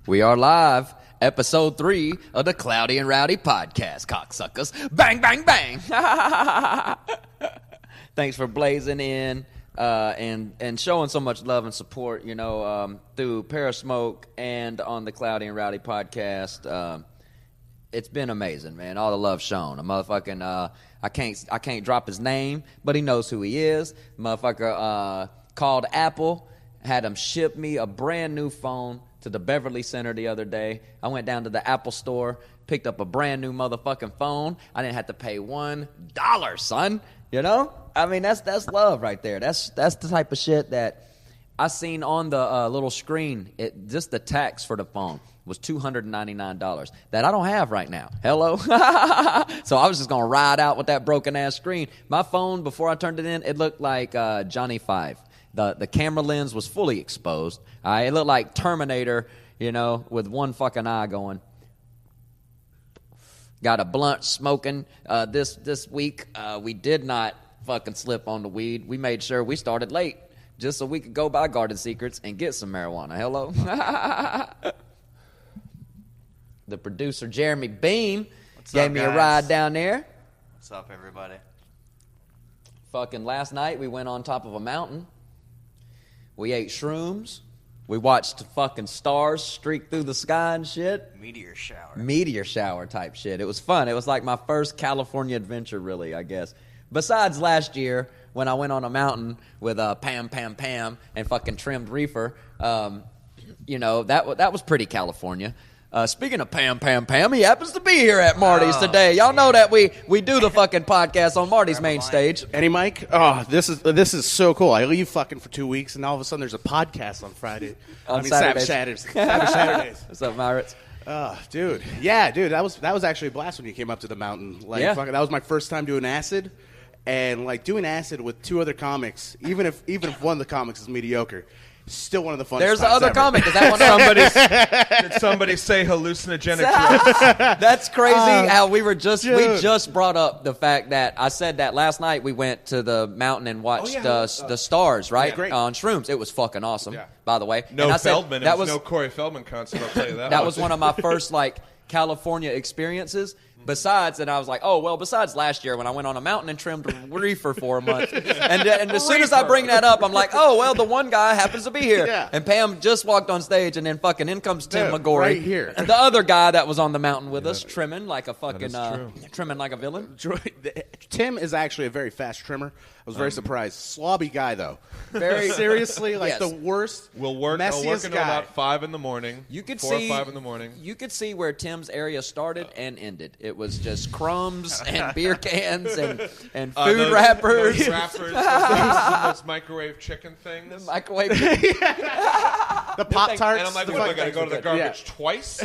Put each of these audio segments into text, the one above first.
We are live, episode 3 of the Cloudy and Rowdy Podcast, cocksuckers. Bang, bang, bang. Thanks for blazing in and showing so much love and support, through Perismoke and on the Cloudy and Rowdy Podcast. It's been amazing, man. All the love shown. A motherfucking, I can't drop his name, but he knows who he is. Motherfucker called Apple, had him ship me a brand new phone to the Beverly Center the other day. I went down to the Apple store, picked up a brand new motherfucking phone. I didn't have to pay $1, son. I mean, that's love right there. That's the type of shit that I seen on the little screen. Just the tax for the phone was $299 that I don't have right now. Hello? So I was just going to ride out with that broken-ass screen. My phone, before I turned it in, it looked like Johnny Five. The camera lens was fully exposed. It looked like Terminator, with one fucking eye going. Got a blunt smoking this week. We did not fucking slip on the weed. We made sure we started late just so we could go by Garden Secrets and get some marijuana. Hello? The producer, Jeremy Beam, gave me a ride down there. What's up, everybody? Fucking last night, we went on top of a mountain. We ate shrooms. We watched fucking stars streak through the sky and shit. Meteor shower type shit. It was fun. It was like my first California adventure, really, I guess. Besides last year, when I went on a mountain with Pam, and fucking trimmed reefer, that was pretty California. Speaking of Pam, he happens to be here at Marty's today. Y'all know that we do the fucking podcast on Marty's main stage. Any mic? Oh, this is so cool. I leave fucking for 2 weeks, and all of a sudden there's a podcast on Friday. Saturdays. What's up, Myritz? Dude. Yeah, dude, that was actually a blast when you came up to the mountain. That was my first time doing acid, and doing acid with two other comics, even if one of the comics is mediocre. Still one of the funnest. There's the other ever. comic. Is that one? Did somebody say hallucinogenic drugs? That's crazy. How we just brought up the fact that I said that last night we went to the mountain and watched the stars, right? Yeah, on shrooms. It was fucking awesome. Yeah. By the way, No and I said, Feldman. It was no Corey Feldman concert. I'll tell you that. That was one of my first California experiences. Besides last year when I went on a mountain and trimmed reefer for a month. And as soon as I bring that up, I'm like, the one guy happens to be here. Yeah. And Pam just walked on stage, and then fucking in comes Tim McGorry. Right here. The other guy that was on the mountain with us, trimming like a fucking, trimming like a villain. Tim is actually a very fast trimmer. I was very surprised. Slobby guy, though. Very seriously, yes. The worst, I'll work messiest until guy. about 5 in the morning. You could 4 see or 5 in the morning. You could see where Tim's area started and ended. It was just crumbs and beer cans and food wrappers. Those wrappers, those microwave chicken things. Microwave. The Pop-Tarts. And I'm like, what, am I going to go to the garbage twice?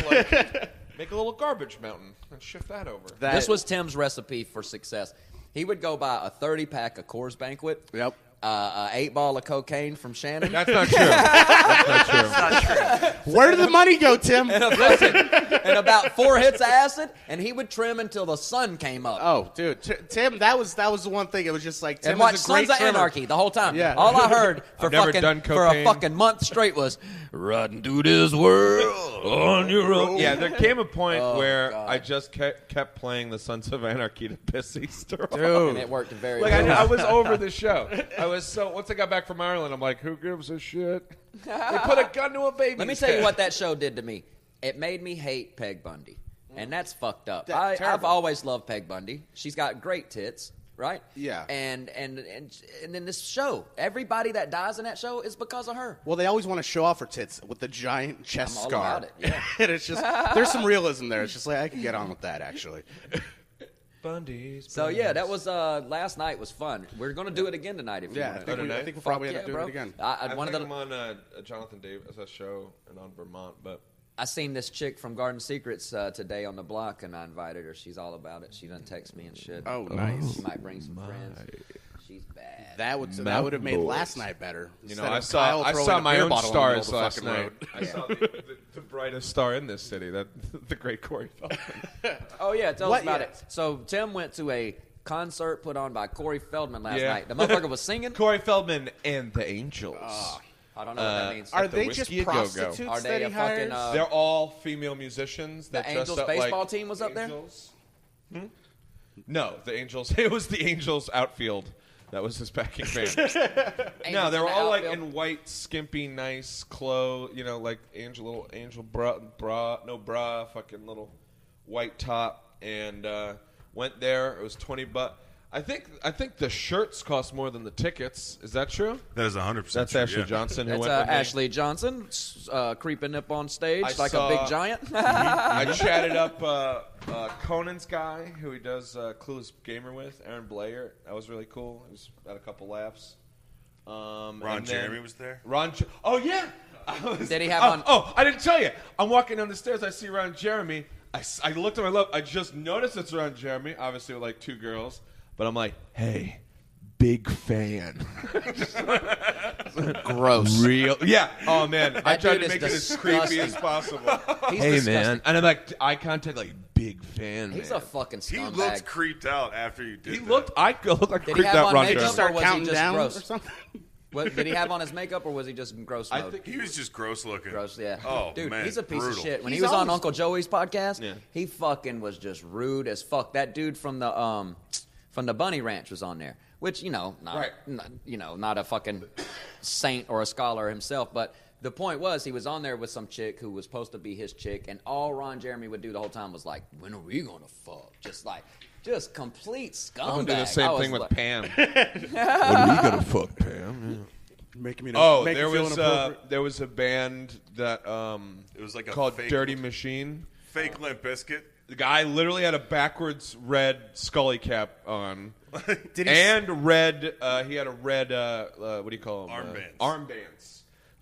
Make a little garbage mountain and shift that over. This was Tim's recipe for success. He would go buy a 30-pack of Coors Banquet. Yep. An 8-ball of cocaine from Shannon. That's not true. That's not true. Where did the money go, Tim? And about 4 hits of acid, and he would trim until the sun came up. Oh, dude, Tim, that was the one thing. It was just like Tim and watch is a great Sons of trimmer. Anarchy the whole time. Yeah. All I heard for cocaine. a fucking month straight was riding through this world on your own. Yeah, there came a point where I just kept playing the Sons of Anarchy to piss Easter off. Dude. And it worked very Like well. I was over the show. Once I got back from Ireland, I'm like, who gives a shit? They put a gun to a baby. Let me tell you what that show did to me. It made me hate Peg Bundy, and that's fucked up. I've always loved Peg Bundy. She's got great tits, right? Yeah. And then this show, everybody that dies in that show is because of her. Well, they always want to show off her tits with the giant chest I'm all scar. about it, yeah. And it's just there's some realism there. It's just I can get on with that actually. Bundy's. So yeah, that was last night was fun. We're gonna do it again tonight if you want to. I think we'll probably end up doing it again. I'm on Jonathan Davis' show and on Vermont, but I seen this chick from Garden Secrets today on the block, and I invited her. She's all about it. She done text me and shit. Oh, nice. She might bring some friends. She's bad. That would have made last night better. I saw my own stars last night. I saw the brightest star in this city, the great Corey Feldman. Oh yeah, tell us about it. So Tim went to a concert put on by Corey Feldman last night. The motherfucker was singing. Corey Feldman and the Angels. I don't know what that means. Are they just prostitutes Are they that he a fucking, hires? They're all female musicians. The that Angels dress up baseball like team was up Angels. No, the Angels. It was the Angels outfield. That was his backing band. No, they were all like in white, skimpy, nice clothes. You know, like little angel bra, fucking little white top, and went there. It was $20. I think the shirts cost more than the tickets. Is that true? That is 100%. That's true, Ashley Johnson. Who That's went with me. Ashley Johnson creeping up on stage like a big giant. I chatted up Conan's guy, who he does Clueless Gamer with, Aaron Blair. That was really cool. He was had a couple laughs. Ron Jeremy was there? Oh, yeah. Did he have on? Oh, I didn't tell you. I'm walking down the stairs. I see Ron Jeremy. I looked at my left. I just noticed it's Ron Jeremy, obviously with like two girls. But I'm like, hey, big fan. Gross. Real. Yeah. Oh, man. I tried to make it as disgusting. creepy as possible. He's Hey, disgusting. man. And I'm like, eye contact, like, big fan, He's man. a fucking He scumbag. looked creeped out after you did He that. looked, I looked like a Did he creeped have out on Ron makeup? Jeremy. Start Or was he counting just down gross? or something? What, did he have on his makeup, or was he just in gross mode? I think He was just gross looking. Gross, yeah. Oh, Dude, man, he's a piece brutal. of shit. When He's he was on always- Uncle Joey's podcast, Yeah. he fucking was just rude as fuck. That dude from the Bunny Ranch was on there, which not a fucking saint or a scholar himself, but the point was he was on there with some chick who was supposed to be his chick, and all Ron Jeremy would do the whole time was like, "When are we gonna fuck?" Just complete scumbag. I'm going to do the same I thing was with like- Pam. When are we going to fuck Pam? Make me There was a band that It was like a called fake, Dirty Machine. fake Limp Bizkit. The guy literally had a backwards red Scully cap on, Did he and red. He had a red. What do you call them? Armbands. Armbands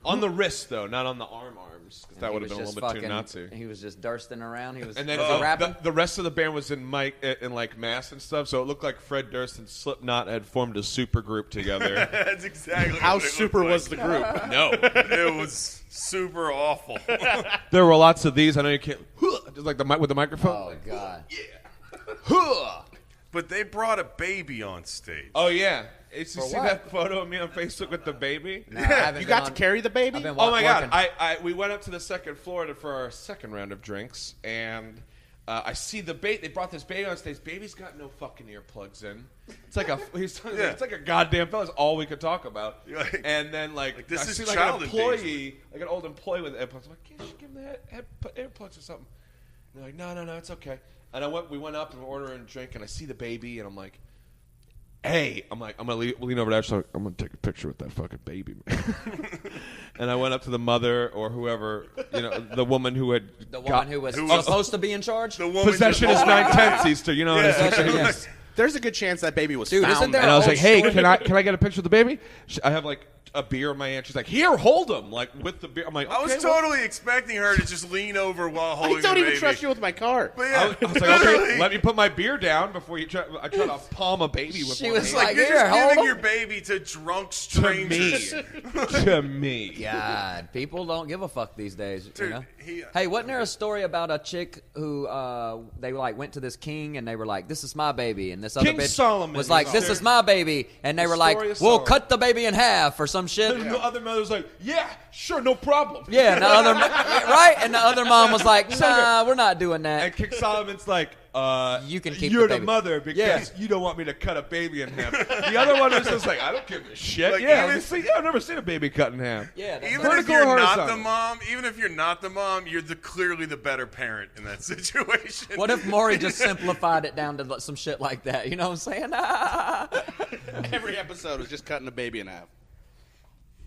on the wrist, though, not on the arms, because that He would have was been a just little bit too fucking- Nazi. He was just dursting around. He was, And then was he rapping? the rest of the band was in like masks and stuff, so it looked like Fred Durst and Slipknot had formed a super group together. That's exactly How what it super looked was like. the group? No, It was super awful. there were lots of these. I know you can't just like with the microphone. Oh God! But they brought a baby on stage. Oh yeah, did you see what? that photo of me on Facebook with the baby? No, I haven't You been got on- to carry the baby? I've been Oh my working. God! We went up to the second floor for our second round of drinks, and I see the baby. They brought this baby on stage. Baby's got no fucking earplugs in. It's like it's like a goddamn fella. That's all we could talk about. Like- and then like this I is see like child an employee, like an old employee with earplugs. I'm like, can't you give him the earplugs or something? And they're like, no, it's okay. And we went up and we're ordering a drink, and I see the baby, and I'm like, hey, I'm gonna lean over to Ashley. I'm gonna take a picture with that fucking baby, man. And I went up to the mother or whoever, the woman who had The woman who was supposed to be in charge. The woman possession is just- 9/10 Easter. You know, Yeah. what I'm saying? Yes. There's a good chance that baby was Dude, found. isn't there And I was old like, hey, story? can I get a picture of the baby? I have like a beer in my hand. She's like, here, hold him, like with the beer. I'm like, okay, I was totally expecting her to just lean over while holding I don't the even baby. trust you with my car. But I yeah, was like, okay, let me put my beer down before you try. I try to palm a baby with She one was hand. like, you're here, just hold giving him. your baby to drunk to me, strangers. to me. God, people don't give a fuck these days. Dude, you know? he- Hey, wasn't there a story about a chick who they like went to this king and they were like, "This is my baby," and this other King bitch Solomon was like, was "This there. is my baby," and they The were like, story "We'll of Solomon. cut the baby in half or some shit." And the other mother's like, yeah, sure, no problem. Yeah, and the other right, and the other mom was like, "Nah, we're not doing that." And King Solomon's like, You can keep you're the the, baby. mother because Yeah. you don't want me to cut a baby in half. The other one was just like, I don't give a shit. Like, yeah, even- I've never seen a baby cut in half. Yeah, that's Even right. if Vertical you're or not the horizontal? mom, you're clearly the better parent in that situation. What if Maury just simplified it down to some shit like that? You know what I'm saying? Every episode was just cutting a baby in half.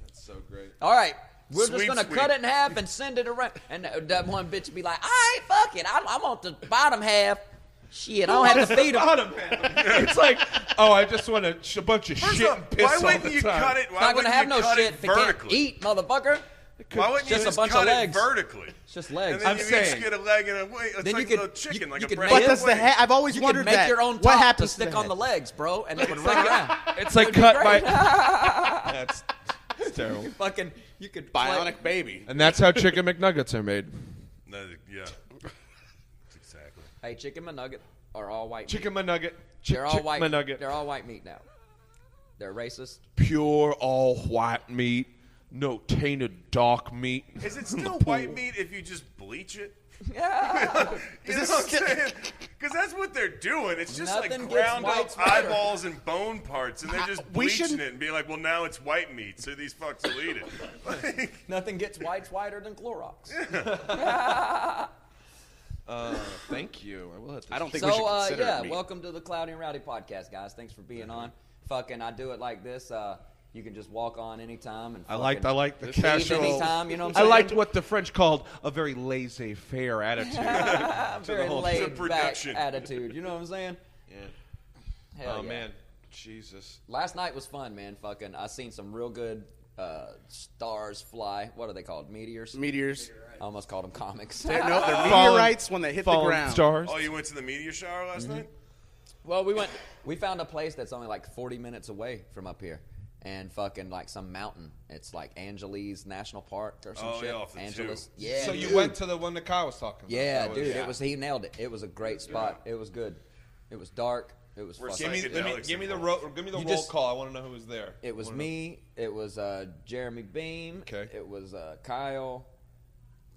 That's so great. All right. We're just Sweet, going to sweet. cut it in half and send it around. And that one bitch would be like, all right, fuck it. I want the bottom half. Shit, I don't have to feed him. Bottom half. It's like, oh, I just want a bunch of First shit off, and piss why all wouldn't the you time. cut it? It's Why not going to wouldn't have you no cut shit it if it can't vertically? eat, motherfucker. Why wouldn't Just you a just bunch cut of legs. it vertically? It's just And legs. then I'm you saying- each get a leg and a wing. It's Then like you could- a little chicken, you like a could breast make What does the wing. head? I've always You wondered can make that. your own what top to happens stick the on the head? legs, bro, and it would ring around. It's like It'd be cut great. by. That's terrible. Fucking, you could Bionic baby. And that's how chicken McNuggets are made. No, yeah. Exactly. Hey, chicken McNugget are all white. Chicken McNugget. They're all white. McNugget. They're all white meat now. They're racist. Pure all white meat. no tainted dog meat. Is it still white meat if you just bleach it? Yeah. You know what I'm saying? Because that's what they're doing. It's just Nothing like gets ground white up sweater. eyeballs and bone parts, and they're just bleaching it and being like, well, now it's white meat, so these fucks will eat it. Like, Nothing gets whiter than Clorox. Thank you. I will have to. I don't think we should consider it meat. Welcome to the Cloudy and Rowdy Podcast, guys. Thanks for being on. Fucking, I do it like this. You can just walk on anytime. And I like the leave casual. anytime, you know what I'm I saying? liked what the French called a very laissez-faire attitude. Very It's a laid back production. attitude. You know what I'm saying? Yeah. Hell Oh yeah. man, Jesus. Last night was fun, man. Fucking, I seen some real good stars fly. What are they called? Meteors? Meteors. I almost called them comics. No, they're meteorites when they hit the Fallen ground. stars. oh, you went to the meteor shower last night? Well, we found a place that's only like 40 minutes away from up here. And fucking like some mountain. It's like Angeles National Park or some Oh, shit. yeah, off the Angeles. two. Yeah. So dude. you went to the one that Kyle was talking about. Yeah, That dude. He nailed it. It was a great spot. It was good. It was dark. It was We're fucking. psyched. Give me the You roll just- call. I want to know who was there. It was me. It was Jeremy Beam. Okay. It was Kyle,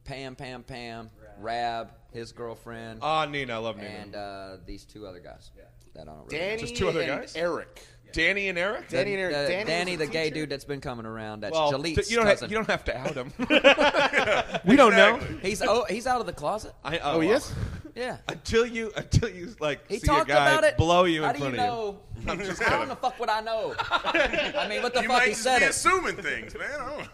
Pam, Rab, his girlfriend, Ah, Nina. I love Nina. and these two other guys. That I don't really Danny Just two other and guys? Eric. Danny and Eric. Danny and Eric. Danny, was the a gay teacher? dude that's been coming around. That's Well, Jalit's you cousin. don't have to out him. We don't know. He's out of the closet. Oh, he is? Yeah. Until you like He see a talked guy about it. blow you How in do you front of know? How the fuck would I know? I mean, what the You fuck might he just said be it. assuming things, man. I don't know.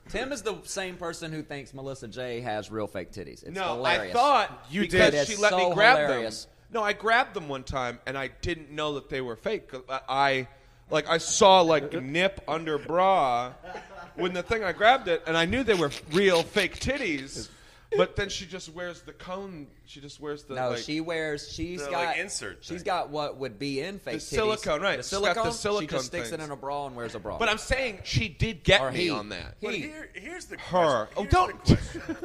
Tim is the same person who thinks Melissa J has real fake titties. It's No, hilarious. I thought You because did. she It's let so me grab hilarious. them. No, I grabbed them one time and I didn't know that they were fake. I saw like nip under bra when the thing I grabbed it, and I knew they were real fake titties. But then she just wears the cone. She just wears the No, like, she's The, got like, insert She's thing. got what would be in fake The titties. silicone, right. The She's got silicone. the She silicone just sticks it things. in a bra and wears a bra. But I'm saying she did get Or me he. on that. But He. here's the Her. question. Oh, Here's don't the question.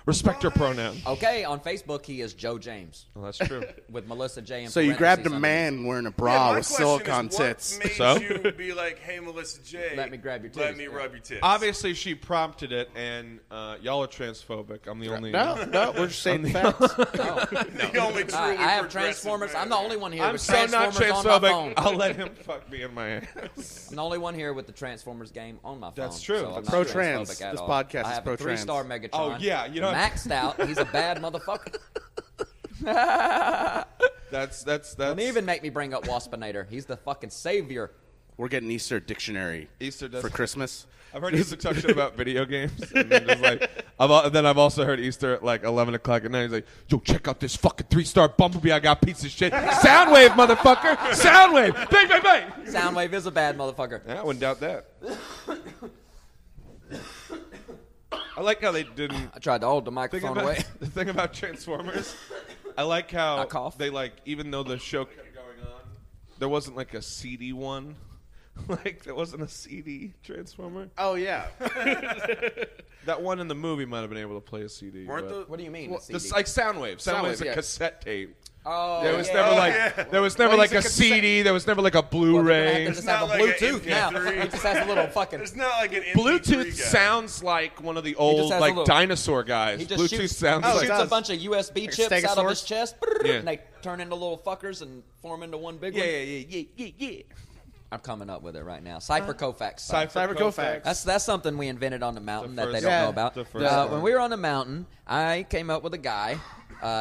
respect your Why? pronoun. Okay, on Facebook he is Joe James Well, that's true. with Melissa J. in So you grabbed a parentheses man wearing a Yeah, bra my with question silicone is, what tits. made So? you be like, hey, Melissa J, Let me grab your Let titties. me Yeah. rub your tits. Obviously, she prompted it, and y'all are transphobic. I'm the only. No, we're just saying facts. The only truly I have progressive Transformers. man. I'm the only one here I'm with so not Transformers on my phone. transphobic. I'll let him fuck me in my ass. I'm the only one here with the Transformers game on my phone. That's true. So I'm not Pro-trans. transphobic at This all. podcast I is have pro-trans. a 3-star Megatron. Oh, yeah, you know- maxed out. He's a bad motherfucker. That's. Don't even make me bring up Waspinator. He's the fucking savior. We're getting Easter dictionary Easter does for Christmas. I've heard Easter talk shit about video games, and then, just like, I've also heard Easter at like 11 o'clock at night. He's like, "Yo, check out this fucking 3-star Bumblebee I got, piece of shit. Soundwave, motherfucker, Soundwave, bang, bang, bang." Soundwave is a bad motherfucker. Yeah, I wouldn't doubt that. I like how they didn't. I tried to hold the microphone away. The thing about Transformers, I like I how cough. they like, even though the show kept going on, there wasn't like a CD one. Like there wasn't a CD Transformer. Oh, yeah. That one in the movie might have been able to play a CD. Weren't but- What do you mean? Well, a CD? This, like Soundwave. Soundwave's Soundwave, a yeah. cassette tape. oh, There was yeah. never like yeah. there was never Well, like he's a a cassette- CD. There was never like a Well, they're gonna Blu-ray. have to just have a It's not like an Bluetooth now. MP3. It just has a little fucking. It's not like an MP3 Bluetooth guy. sounds like one of the just old has a like little- dinosaur guys. He just Bluetooth shoots, sounds he Oh, it like shoots a does. bunch of USB Like a chips out of his Stegosaurus? chest, Yeah. and they turn into little fuckers and form into one big one. yeah. I'm coming up with it right now. Cypher Koufax. Cypher Koufax. That's something we invented on the mountain The that they first don't one. know about. The first one. When we were on the mountain, I came up with a guy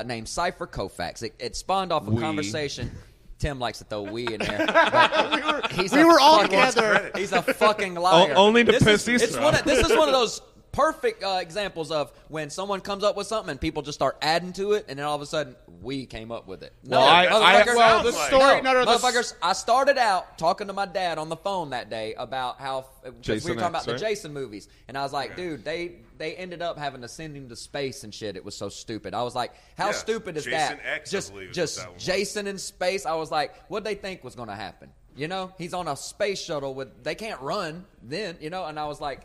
named Cypher Koufax. It spawned off a We. conversation. Tim likes to throw "we" in there. But we were all fucking- together. He's a fucking liar. only to This piss is- Easter off. This is one of those perfect examples of when someone comes up with something and people just start adding to it, and then all of a sudden we came up with it. No, Well, motherfuckers. well, the Sounds story, like- no, the Motherfuckers, I started out talking to my dad on the phone that day about how because we Jason were talking about X, the right? Jason movies, and I was like, dude, they ended up having to send him to space and shit. It was so stupid. I was like, how Yeah, stupid is Jason that? X, I just believe is just what that one was. Jason in space. I was like, what'd they think was going to happen? You know, he's on a space shuttle with they can't run then. You know, and I was like.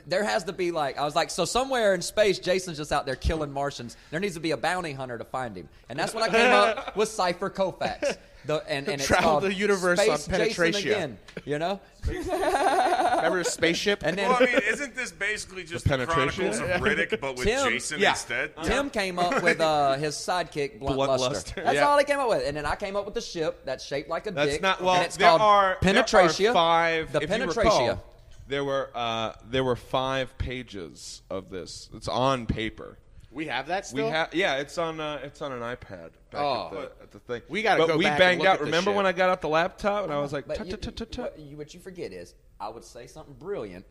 There has to be I was like, so somewhere in space, Jason's just out there killing Martians. There needs to be a bounty hunter to find him. And that's when I came up with Cypher Koufax. and it's Travel called the universe Space on penetration. Jason again, you know? Remember a spaceship? And then Well, I mean, isn't this basically just the Chronicles of Riddick, but with Jason instead? Tim came up with his sidekick, Bluntluster. That's all he came up with. And then I came up with the ship that's shaped like a dick. Well, and it's called Penetratia. There are 5. The if you Penetratia. recall, there were 5 pages of this. It's on paper. We have that still? It's on an iPad back at the thing. We gotta go But we back and banged look out. at this Remember shit. when I got out the laptop and I was like, But what you forget is, I would say something brilliant.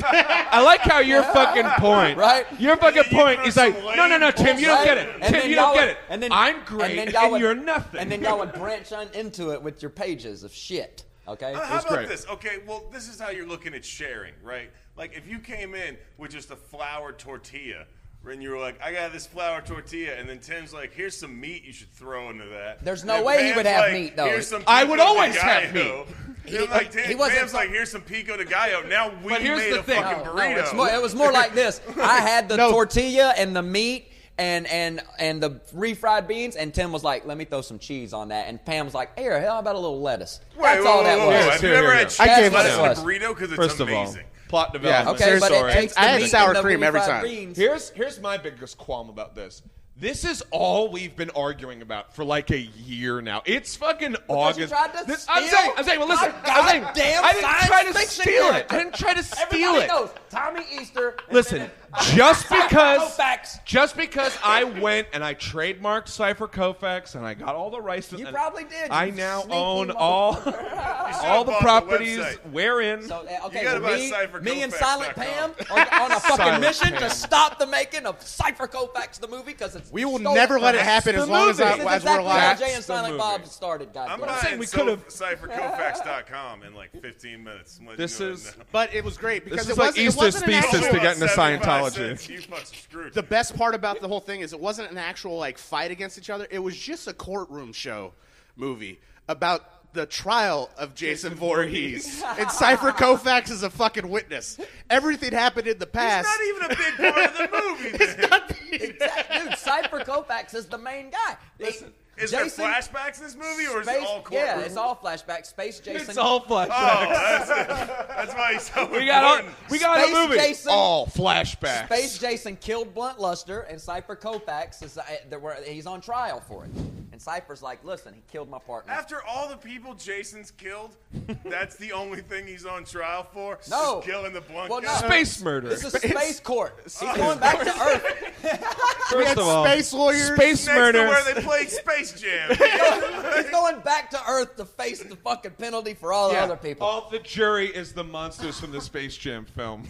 I like how your fucking point, Right? Your fucking point is like, some no, Tim, you don't get it. And Tim, then you y'all don't get would- it. and then- I'm great, and then y'all would- you're nothing. And then y'all would branch on into it with your pages of shit. Okay? How about great. this? Okay, well, this is how you're looking at sharing, right? Like, if you came in with just a flour tortilla, and you were like, I got this flour tortilla, and then Tim's like, here's some meat you should throw into that. There's And no then way he Pam's would have like, meat, though. Here's some I pico would de always gallo. have meat. Then, like, he wasn't Pam's like, here's some pico de gallo. Now we But here's made the a thing. fucking No, burrito. it was more like this. I had the No. tortilla and the meat and the refried beans, and Tim was like, let me throw some cheese on that. And Pam was like, here, how about a little lettuce? That's all that was. Have you Here, ever here, had here. cheese I gave lettuce that in a one. burrito? Because it's First of all, amazing. plot development. Okay, but Sorry. it takes the I had meat sour and the cream every refried time. beans. Here's my biggest qualm about this. This is all we've been arguing about for like a year now. It's fucking August. tried to I'm steal saying, well, listen. my I'm saying, goddamn I didn't try to science fiction steal it. character. I didn't try to steal Everybody it. knows Tommy Easter. and Listen, then just because Koufax. I went and I trademarked Cypher Koufax and I got all the rights to You and probably did, I you now sneaky own motherfucker. all the bought the properties website. wherein So, okay, You gotta well, buy me and CypherKoufax.com. Silent Pam on a fucking Silent mission Pam. to stop the making of Cypher Koufax the movie because it's We will stolen never from let it us. happen the as long as, movie. as This is we're exactly how alive. Jay and That's the Silent movie. Bob started. I'm Goddamn. buying we could've- CypherKoufax.com in like 15 minutes. I'm letting This you know is- right now. But it was great because This it is like wasn't, Easter's it wasn't an thesis actual, to get into 75 Scientology. cents, you fucking screwed. The best part about the whole thing is it wasn't an actual like fight against each other. It was just a courtroom show movie about the trial of Jason Voorhees. And Cypher Koufax is a fucking witness. Everything happened in the He's past. not even a big part of the movie. man. Dude, Cypher Koufax is the main guy. Is Jason, there flashbacks in this movie, or is Space, it all courtroom? yeah, it's all flashbacks. Space Jason. It's all flashbacks. Oh, that's why he's so We got Space a movie. Jason. All flashbacks. Space Jason killed Bluntluster, and Cypher Koufax he's on trial for it. And Cypher's like, listen, he killed my partner. After all the people Jason's killed, that's the only thing he's on trial for? No. Is killing the blunt Well, no. guy? Space murder. This is space court. He's going back to Earth. First of all, space lawyers. space Next murder. to where they played Space Jam. He's going back to Earth to face the fucking penalty for all the other people. All the jury is the monsters from the Space Jam film.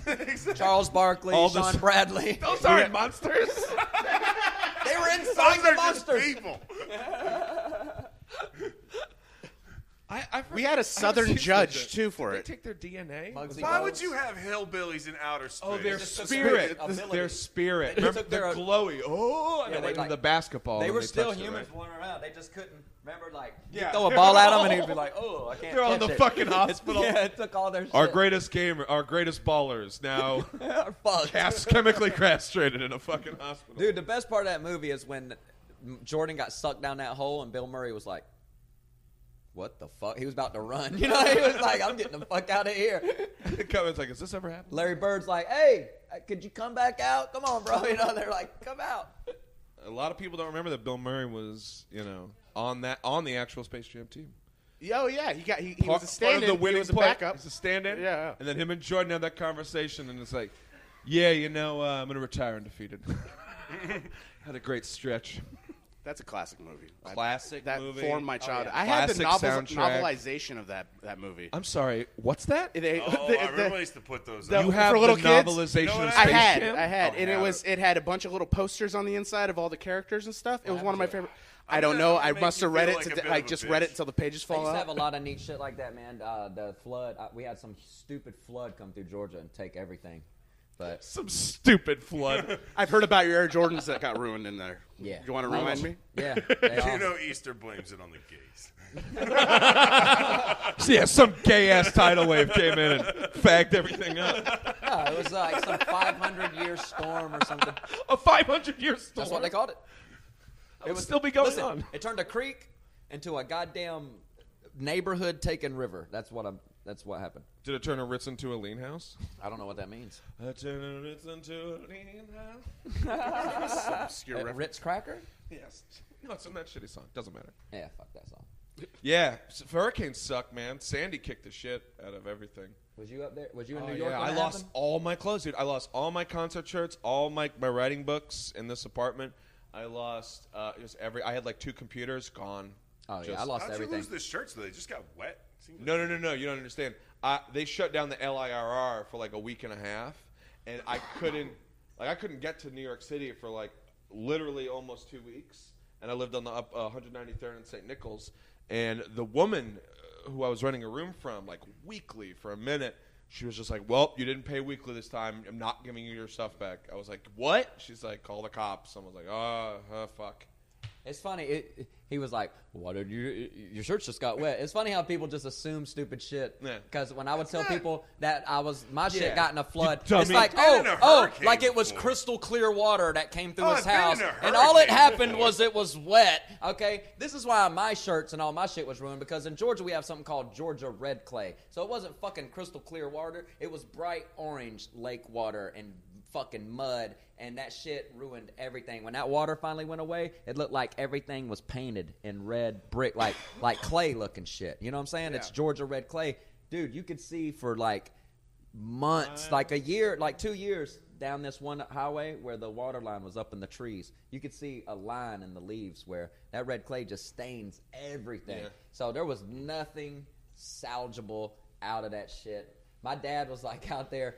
Charles Barkley, all the- Sean Bradley. Those aren't monsters. They were inside Those the are just monsters. people. We had a Southern judge too for They it. take their DNA. Muggsy Why Bogues. would you have hillbillies in outer space? Oh, their It's just a spirit. spirit ability. Their spirit. They Remember, took they're their- glowy. Oh, and Yeah, they they like- the basketball. They when were still touched it, humans right? running around. They just couldn't. Remember, like, Yeah. you throw a ball at them and he'd be like, oh, I can't They're all in catch the it. fucking hospital. Yeah, it took all their shit. Our greatest ballers now Fuck. chemically castrated in a fucking hospital. Dude, the best part of that movie is when Jordan got sucked down that hole and Bill Murray was like, what the fuck? He was about to run. You know, he was like, I'm getting the fuck out of here. It's like, has this ever happened? Larry Bird's like, hey, could you come back out? Come on, bro. You know, they're like, come out. A lot of people don't remember that Bill Murray was, on the actual Space Jam team. Oh yeah, he was a Part of stand-in. the winning He was a play. backup. He's a stand-in. Yeah. And then him and Jordan had that conversation, and it's like, yeah, I'm going to retire undefeated. Had a great stretch. That's a classic movie. Classic that movie. formed my childhood. yeah. I had the Classic soundtrack. novelization of that movie. I'm sorry, what's that? They- Oh, the- I remember I used to put those the- out. You have for little the kids? novelization You know what of I Space I Jam? had, Oh, and yeah. it had a bunch of little posters on the inside of all the characters and stuff. It was one of my favorite. I don't gonna- know. I'm gonna I make must you have read feel it. like a bit I of a just read it bitch. until the pages I fall used to have out. a lot of neat shit like that, man. The flood. We had some stupid flood come through Georgia and take everything. But Some stupid flood. I've heard about your Air Jordans that got ruined in there. yeah, You want to remind me? Yeah, they all- You know Easter blames it on the gays. So yeah, some gay-ass tidal wave came in and fagged everything up. No, it was like some 500-year storm or something. A 500-year storm. That's what they called it. It would still be going Listen, on. it turned a creek into a goddamn neighborhood taken river. That's what happened. Did it turn a Ritz into a lean house? I don't know what that means. I turn a Ritz into a lean house. Obscure reference. Ritz cracker? Yes. No, it's in that shitty song. Doesn't matter. Yeah, fuck that song. Yeah, hurricanes suck, man. Sandy kicked the shit out of everything. Was you up there? Was you in New York? Yeah, when I it lost happened? all my clothes, dude. I lost all my concert shirts, all my writing books in this apartment. I lost just I had like 2 computers gone. Oh yeah, I lost How'd everything. you lose the shirts? Though they just got wet. No. You don't understand. They shut down the LIRR for like a week and a half, and I couldn't get to New York City for like literally almost 2 weeks. And I lived on the up 193rd and St. Nichols. And the woman who I was renting a room from, like weekly for a minute, she was just like, "Well, you didn't pay weekly this time. I'm not giving you your stuff back." I was like, "What?" She's like, "Call the cops." I was like, "Oh, fuck." It's funny. He was like, "Why did your shirts just got wet?" It's funny how people just assume stupid shit. Yeah. Because when I would tell people that my shit got in a flood, dummy. it's like, Been in a hurricane like it was before. crystal clear water that came through Oh, his I've been house, in a and all it hurricane happened before. was it was wet. Okay, this is why my shirts and all my shit was ruined, because in Georgia we have something called Georgia red clay, so it wasn't fucking crystal clear water. It was bright orange lake water and fucking mud, and that shit ruined everything. When that water finally went away, it looked like everything was painted in red brick, like clay looking shit. You know what I'm saying? Yeah. It's Georgia red clay. Dude, you could see for like months, like a year, like 2 years down this one highway where the water line was up in the trees. You could see a line in the leaves where that red clay just stains everything. Yeah. So there was nothing salvageable out of that shit. My dad was like out there,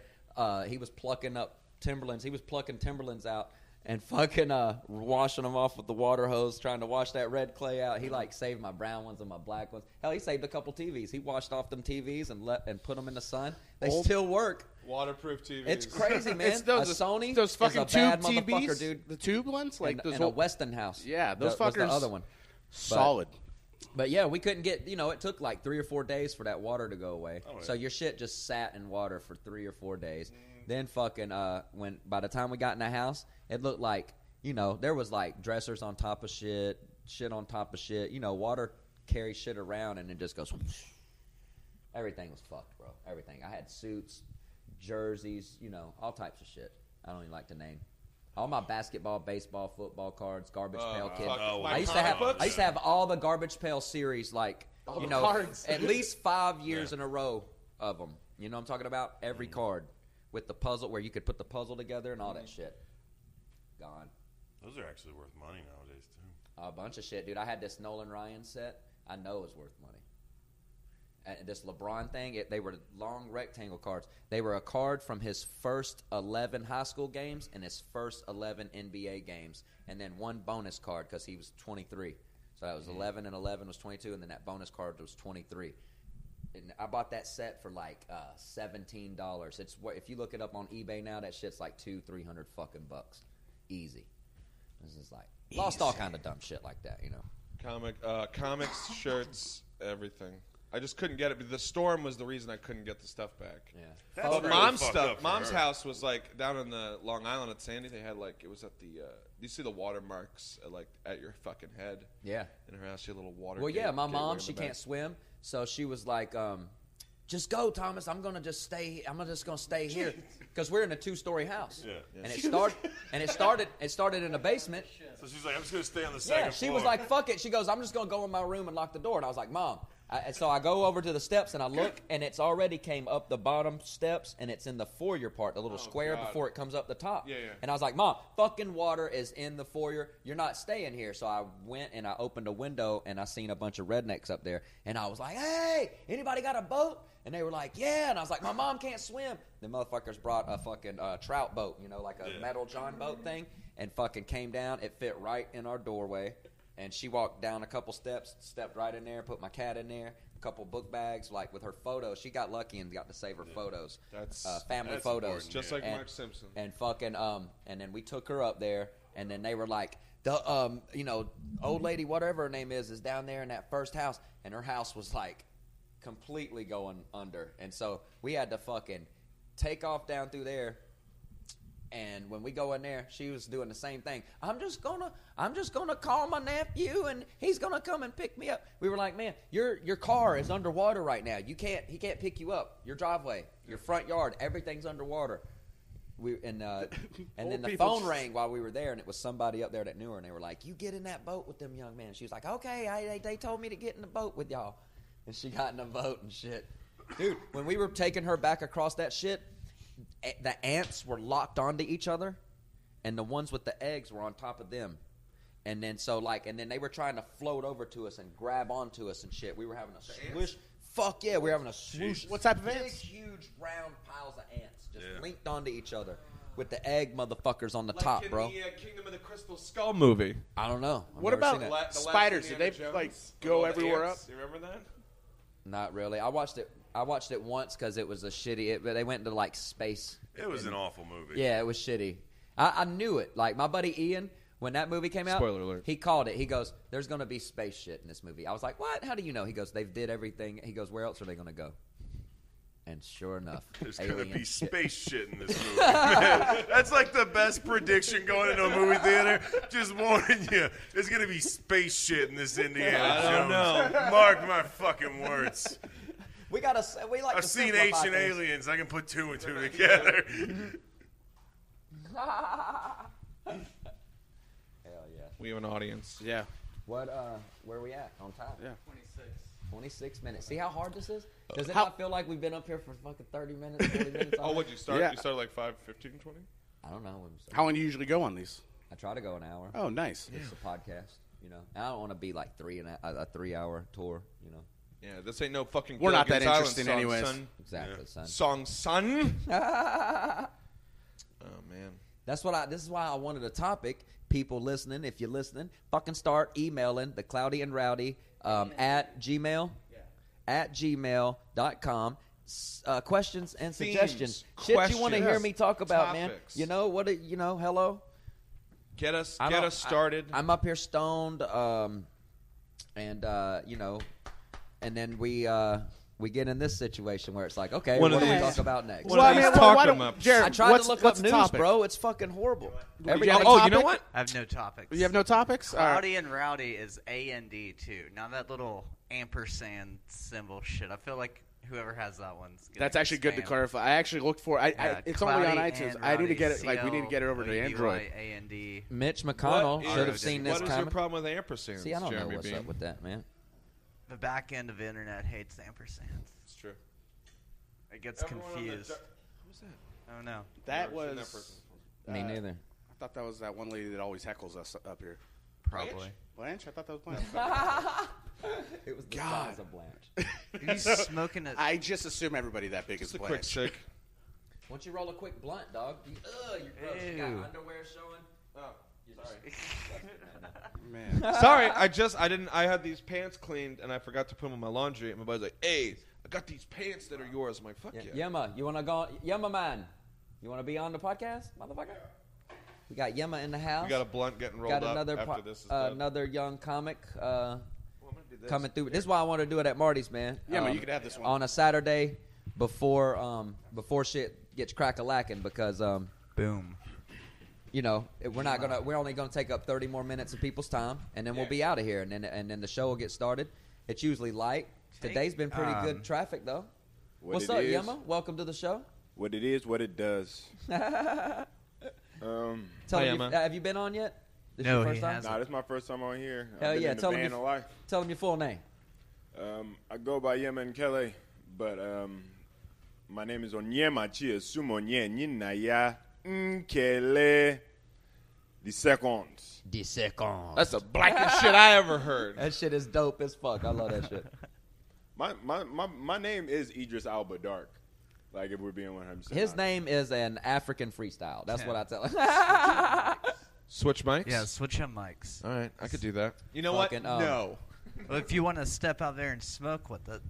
he was plucking up Timberlands. He was plucking Timberlands out and fucking washing them off with the water hose, trying to wash that red clay out. He like saved my brown ones and my black ones. Hell, he saved a couple TVs. He washed off them TVs and put them in the sun. They still work. Waterproof TVs. It's crazy, man. It's those, a Sony those fucking is a bad tube motherfucker, TVs, dude. the tube ones, like those and a Westinghouse. Yeah, those was the fuckers. other one. Solid. But yeah, we couldn't get, it took like 3 or 4 days for that water to go away. Oh, yeah. So your shit just sat in water for 3 or 4 days. Then fucking, by the time we got in the house, it looked like, there was like dressers on top of shit on top of shit. Water carries shit around and it just goes whoosh. Everything was fucked, bro. Everything. I had suits, jerseys, all types of shit. I don't even like to name. All my basketball, baseball, football cards, Garbage Pail Kid. I used to have all the Garbage Pail series, like cards. at least 5 years in a row of them. You know what I'm talking about? Every card with the puzzle where you could put the puzzle together and all that shit. Gone. Those are actually worth money nowadays too. A bunch of shit, dude. I had this Nolan Ryan set. I know it was worth money. And this LeBron thing, they were long rectangle cards. They were a card from his first 11 high school games and his first 11 NBA games, and then one bonus card because he was 23. So that was 11 and 11 was 22, and then that bonus card was 23. And I bought that set for like $17. It's if you look it up on eBay now, that shit's like $200-300 fucking bucks, easy. This is like lost all kind of dumb shit like that, Comics, shirts, everything. I just couldn't get it. But the storm was the reason I couldn't get the stuff back. Yeah. That's But really mom's fucked stuff. up for Mom's her. house was like down in the Long Island at Sandy. They had like it was at the. You see the watermarks at your fucking head. Yeah. In her house, she had a little water. Well, yeah, my gateway mom, in she the back. can't swim, so she was like, just go, Thomas. I'm gonna just stay. I'm just gonna stay here because we're in a 2-story house. Yeah. And it started in a basement. So she's like, I'm just gonna stay on the second Yeah, she floor. was like, fuck it. She goes, I'm just gonna go in my room and lock the door. And I was like, Mom. And so I go over to the steps and I look, and it's already came up the bottom steps, and it's in the foyer part, the little square God. before it comes up the top. Yeah. And I was like, Mom, fucking water is in the foyer. You're not staying here. So I went and I opened a window, and I seen a bunch of rednecks up there. And I was like, hey, anybody got a boat? And they were like, yeah. And I was like, my mom can't swim. The motherfuckers brought a fucking trout boat, like a metal John boat thing, and fucking came down. It fit right in our doorway. And she walked down a couple steps, stepped right in there, put my cat in there, a couple book bags, like with her photos. She got lucky and got to save her photos. That's family that's photos. important, Just like Mark Simpson. And fucking, and then we took her up there, and then they were like, the, old lady, whatever her name is down there in that first house. And her house was like completely going under. And so we had to fucking take off down through there, And when we go in there, she was doing the same thing. I'm just gonna call my nephew, and he's gonna come and pick me up. We were like, man, your car is underwater right now. He can't pick you up. Your driveway, your front yard, everything's underwater. And then the phone rang while we were there, and it was somebody up there that knew her, and they were like, you get in that boat with them young men. She was like, okay, they told me to get in the boat with y'all. And she got in the boat and shit. Dude, when we were taking her back across that shit, the ants were locked onto each other, and the ones with the eggs were on top of them. And then and they were trying to float over to us and grab onto us and shit. We were having a swoosh. Fuck yeah, we were having a swoosh. What type of big, ants? Huge, round piles of ants just linked onto each other with the egg motherfuckers on the top, in bro. The Kingdom of the Crystal Skull movie. I don't know. What about spiders? Did they go everywhere up? You remember that? Not really. I watched it once because it was a shitty. They went to space. It was an awful movie. Yeah, it was shitty. I knew it. Like my buddy Ian, when that movie came out, spoiler alert, he called it. He goes, "There's going to be space shit in this movie." I was like, "What? How do you know?" He goes, "They did everything." He goes, "Where else are they going to go?" And sure enough, there's going to be space shit in this movie. Man, that's like the best prediction going into a movie theater. Just warning you, there's going to be space shit in this Indiana Jones. No. Mark my fucking words. I've seen Ancient Aliens. I can put two and two together. Hell yeah. We have an audience. Yeah. Where are we at on time? Yeah. 26 minutes. See how hard this is? Does it not feel like we've been up here for fucking 30 minutes, 40 minutes? What'd you start? Yeah. You started like 5, 15, 20? I don't know. How long do you usually go on these? I try to go an hour. Oh, nice. It's a podcast, And I don't want to be like a 3-hour tour, Yeah, this ain't no fucking We're not that Gilligan's interesting Island anyways. song, son. Exactly, son. Song, son. Oh, man. This is why I wanted a topic. People listening, if you're listening, fucking start emailing the Cloudy and Rowdy at gmail.com. Questions and suggestions. Shit you want to hear me talk about, topics. man. Hello. Get us started. I'm up here stoned, and then we get in this situation where it's like, okay, what do we talk about next? Jared, I tried to look up news, bro. It's fucking horrible. You know what? I have no topics. You have no topics? Cloudy and Rowdy is A-N-D, too. Now that little ampersand symbol shit, I feel like whoever has that one's That's actually good to clarify. I actually looked for it. It's only on iTunes. I need to get it. We need to get it over to Android. A-N-D. Mitch McConnell should have seen this coming. What is your problem with ampersands? See, I don't Jeremy know what's Bean? up with that, man. The back end of the internet hates ampersands. It's true. It gets confused. Who's that? Oh, no. That Never seen was... that person. Me neither. I thought that was that one lady that always heckles us up here. Probably. Blanche? I thought that was Blanche. It was the size of Blanche. He's smoking it. I just assume everybody that big is Just a Blanche. quick shake. Why don't you roll a quick blunt, dog? You're gross. You got Ew. underwear showing. Oh, sorry. Man. Sorry, I had these pants cleaned and I forgot to put them in my laundry. And my buddy's like, "Hey, I got these pants that are yours." I'm like, "Fuck yeah." Yemma, you want to go? Yemma man, you want to be on the podcast, motherfucker? We got Yemma in the house. We got a blunt getting rolled got up another after this is done. another young comic Well, I'm gonna do this. coming through. This is why I want to do it at Marty's, man. Yeah, you could have this one. On a Saturday before shit gets crack-a-lacking because Boom. we're only gonna take up 30 more minutes of people's time, and then we'll be out of here, and then the show will get started. It's usually light. Today's been pretty good traffic though. What's up, Yemma? Welcome to the show. What it is, what it does. Tell Hi, him, Yemma. have you been on yet? This No, your he first time? hasn't. Nah, this is my first time on here. Hell I've been yeah, in the tell him band a life. Tell him your full name. I go by Yema and Kelly, but my name is Onyema Chia Sumonye Nyinaya Nkele the second. The second. That's the blackest shit I ever heard. That shit is dope as fuck. I love that shit. My name is Idris Alba Dark. Like if we're being 100%. His honest. name is an African freestyle. That's what I tell him. Switch mics? Yeah, switch on mics. All right, I could do that. You know Fucking, what? No. Well, if you want to step out there and smoke with it.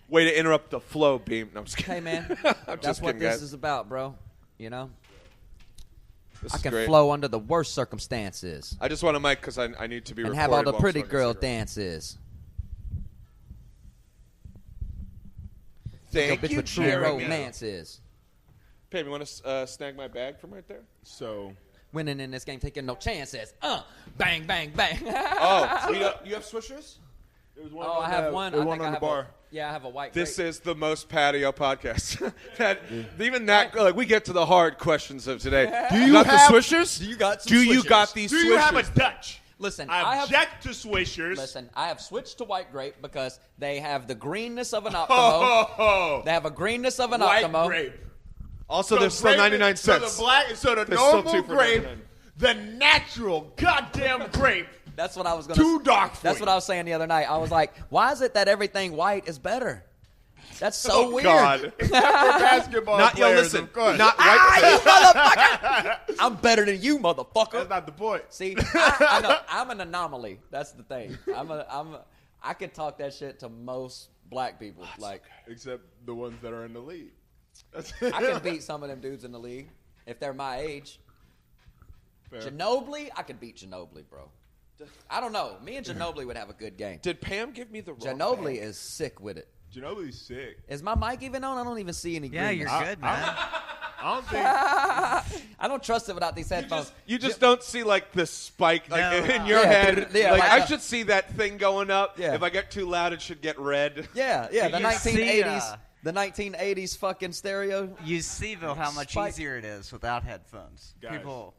Way to interrupt the flow, Beam. No, I'm just kidding. Hey, man. I'm That's just what kidding, this guys. is about, bro. You know? This I is can great. flow under the worst circumstances. I just want a mic because I need to be And recorded have all the while I'm pretty smoking a girl cigarette. dances. Thank Bitch you, with true Jeremy. romance is. Pam, you want to snag my bag from right there? So Winning in this game, taking no chances. Bang, bang, bang. You have swishers? There's one I have one. There's I one think on I the have bar. I have a white This grape. is the most patio podcast. Even that, like, we get to the hard questions of today. Do you got the swishers? Do you got some Do you swishers? got these Do swishers? you have a Dutch? Listen, I object to swishers. Listen, I have switched to white grape because they have the greenness of an Optimo. Oh, They have a greenness of an white Optimo. grape. Also, they're still 99 cents. So the They're still normal 2 for grape, 99. the natural goddamn grape, That's what I was going too dark for That's you. what I was saying the other night. I was like, why is it that everything white is better? That's so weird. God. For basketball Not, yo, players, listen, of course. not white. You motherfucker! I'm better than you, motherfucker. That's not the point. See, I know I'm an anomaly. That's the thing. I can talk that shit to most black people. Like, Except the ones that are in the league. That's I can beat some of them dudes in the league if they're my age. Fair. Ginobili, I could beat Ginobili, bro. I don't know. Me and Ginobili would have a good game. Did Pam give me the wrong Ginobili bag? is sick with it. Ginobili's sick. Is my mic even on? I don't even see any Yeah, greenness. you're good, man. I don't think. I don't trust it without these headphones. You just don't see, like, the spike like, No. in your Yeah, head. yeah, like, like I a- should see that thing going up. Yeah. If I get too loud, it should get red. Yeah, the You 1980s, see, the 1980s fucking stereo. You see, though, how much Spike. easier it is without headphones. Guys. People.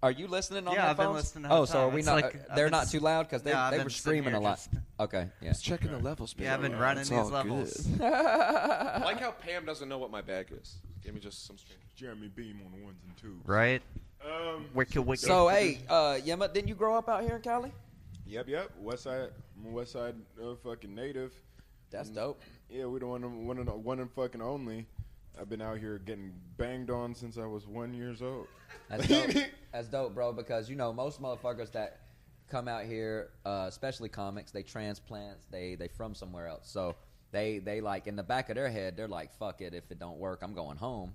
Are you listening on Yeah, I've been headphones? listening the whole Oh, so are time. we It's not? like, I've they're been not too loud because No, I've they been were sitting screaming here a lot. just- Okay, yeah. Just checking the levels, man. Yeah, I've been running It's these all levels. good. I like how Pam doesn't know what my bag is. Gave me just some strange. Jeremy Beam on the ones and twos. Right? Wicked. So hey, Yema, didn't you grow up out here in Cali? Yep. West Side. I'm a West Side fucking native. That's dope. Yeah, we the one and fucking only. I've been out here getting banged on since I was 1 year old. That's dope. That's dope, bro. Because you know most motherfuckers that come out here, especially comics, they transplants. They from somewhere else. So they like in the back of their head, they're like, "Fuck it, if it don't work, I'm going home."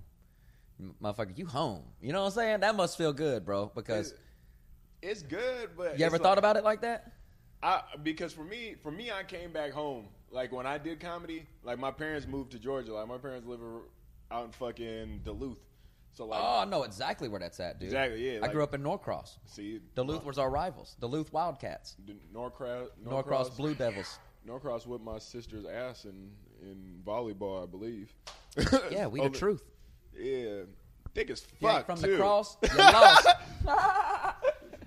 Motherfucker, you home? You know what I'm saying? That must feel good, bro. Because It's good, but you ever thought about it like that? Because for me, I came back home. Like when I did comedy, like my parents moved to Georgia. Like my parents live out in fucking Duluth. So like, Oh, I know exactly where that's at, dude. Exactly, yeah, I like- grew up in Norcross. see, Duluth was our rivals. Duluth Wildcats. Norcross Blue Devils. Norcross whipped my sister's ass in volleyball, I believe. Yeah, we the Oh, truth. Yeah, thick as You ain't fuck from too. the cross, you lost.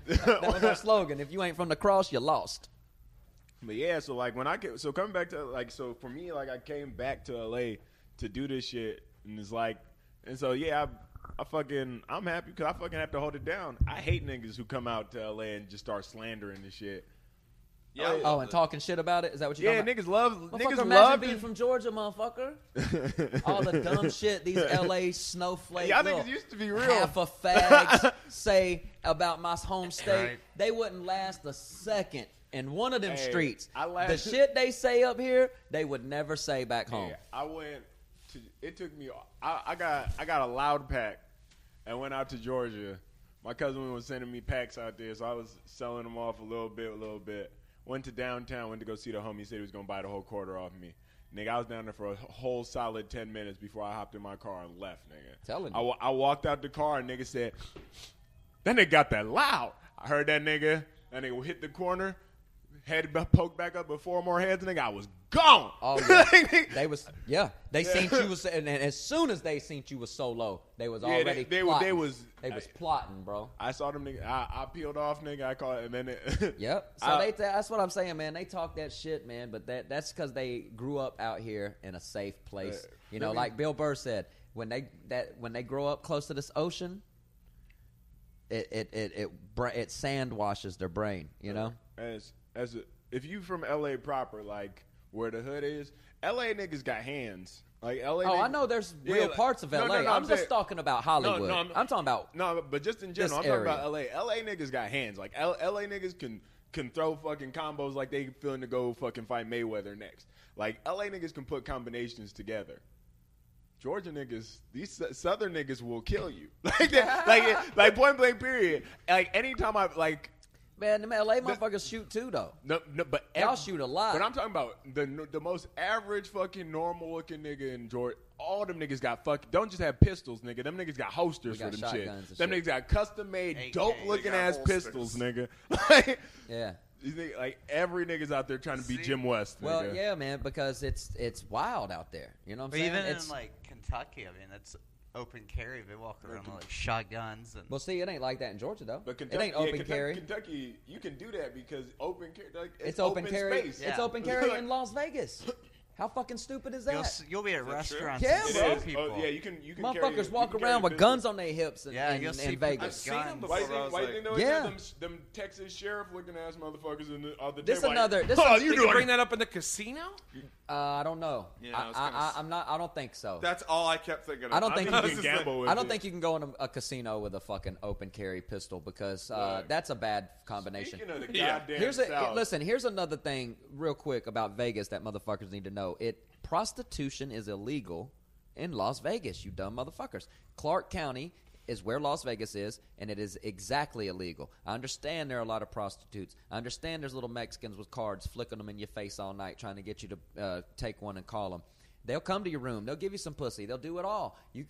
That was our slogan. If you ain't from the cross, you lost. But yeah, so like when I came, so coming back to like, so for me, like I came back to LA to do this shit, and it's like, and so yeah, I'm happy because I fucking have to hold it down. I hate niggas who come out to LA and just start slandering this shit. Yeah. Oh, and talking shit about it? Is that what you're Yeah, talking niggas love about? niggas Motherfucker, love imagine being it. from Georgia, motherfucker. All the dumb shit these LA snowflake Y'all little niggas used to be real. half a fags say about my home state. Right. They wouldn't last a second in one of them Hey, streets. I The last- shit they say up here, they would never say back home. Yeah, I went to. It took me. I got a loud pack, and went out to Georgia. My cousin was sending me packs out there, so I was selling them off a little bit. Went to downtown, went to go see the homie. He said he was gonna buy the whole quarter off me. Nigga, I was down there for a whole solid 10 minutes before I hopped in my car and left, nigga. Telling you. I walked out the car and nigga said, that nigga got that loud. I heard that nigga hit the corner, head poked back up with 4 more heads, nigga, I was gone. Oh yeah, they seen you was, and as soon as they seen you was so low, they was already they plotting. was Plotting, bro. I saw them nigga. I peeled off, nigga. I caught it, and then it. Yep. So that's what I'm saying, man. They talk that shit, man. But that's because they grew up out here in a safe place. You know, really? like Bill Burr said, when they grow up close to this ocean, it sand washes their brain. You know. If you from LA proper, like where the hood is, LA niggas got hands. Like LA. Oh, I know there's real like- parts of LA. No, I'm just saying- talking about Hollywood. No, I'm talking about No, but just in general, I'm this talking about area. LA. LA niggas got hands. Like LA niggas can throw fucking combos like they feeling to go fucking fight Mayweather next. Like LA niggas can put combinations together. Georgia niggas, these Southern niggas will kill you. like point blank period. Like anytime I like. man. The LA motherfuckers shoot too, though. No, but Y'all shoot a lot. But I'm talking about the most average fucking normal looking nigga in Georgia. all them niggas got don't just have pistols, nigga. Them niggas got holsters We got for them shit. shotguns and Them shit. niggas got custom made, AK. dope looking They got ass holsters. pistols, nigga. Like, Yeah. these niggas, like every nigga's out there trying to be See? Jim West. Well, nigga. yeah, man, because it's wild out there. You know what I'm But saying? even It's, in like Kentucky, I mean, that's open carry. They walk around with like shotguns and. well, see, it ain't like that in Georgia though. But It ain't open carry. Kentucky, you can do that because open carry. Like, It's open carry. space. It's Yeah. open carry in Las Vegas. How fucking stupid is that? You'll be at restaurants Yeah, and bro. see people. yeah, you can. Motherfuckers walk carry around with pistols. guns on their hips in, Yeah, in, you'll in see Vegas. people with I've seen 'em guns. before. White thing, I was white like- thing though, Yeah. them Texas sheriff looking ass motherfuckers in the other This day, another. This Oh, is- you Did doing? you bring that up in the casino? I don't know. Yeah, I was gonna I'm not. I don't think so. That's all I kept thinking of. I don't think I you think can you can gamble with I don't it. think you can go in a casino with a fucking open carry pistol because that's a bad combination. Speaking of the Yeah. goddamn Here's South, listen. Here's another thing, real quick about Vegas that motherfuckers need to know. Prostitution is illegal in Las Vegas. You dumb motherfuckers. Clark County is where Las Vegas is, and it is exactly illegal. I understand there are a lot of prostitutes. I understand there's little Mexicans with cards flicking them in your face all night, trying to get you to take one and call them. They'll come to your room. They'll give you some pussy. They'll do it all. All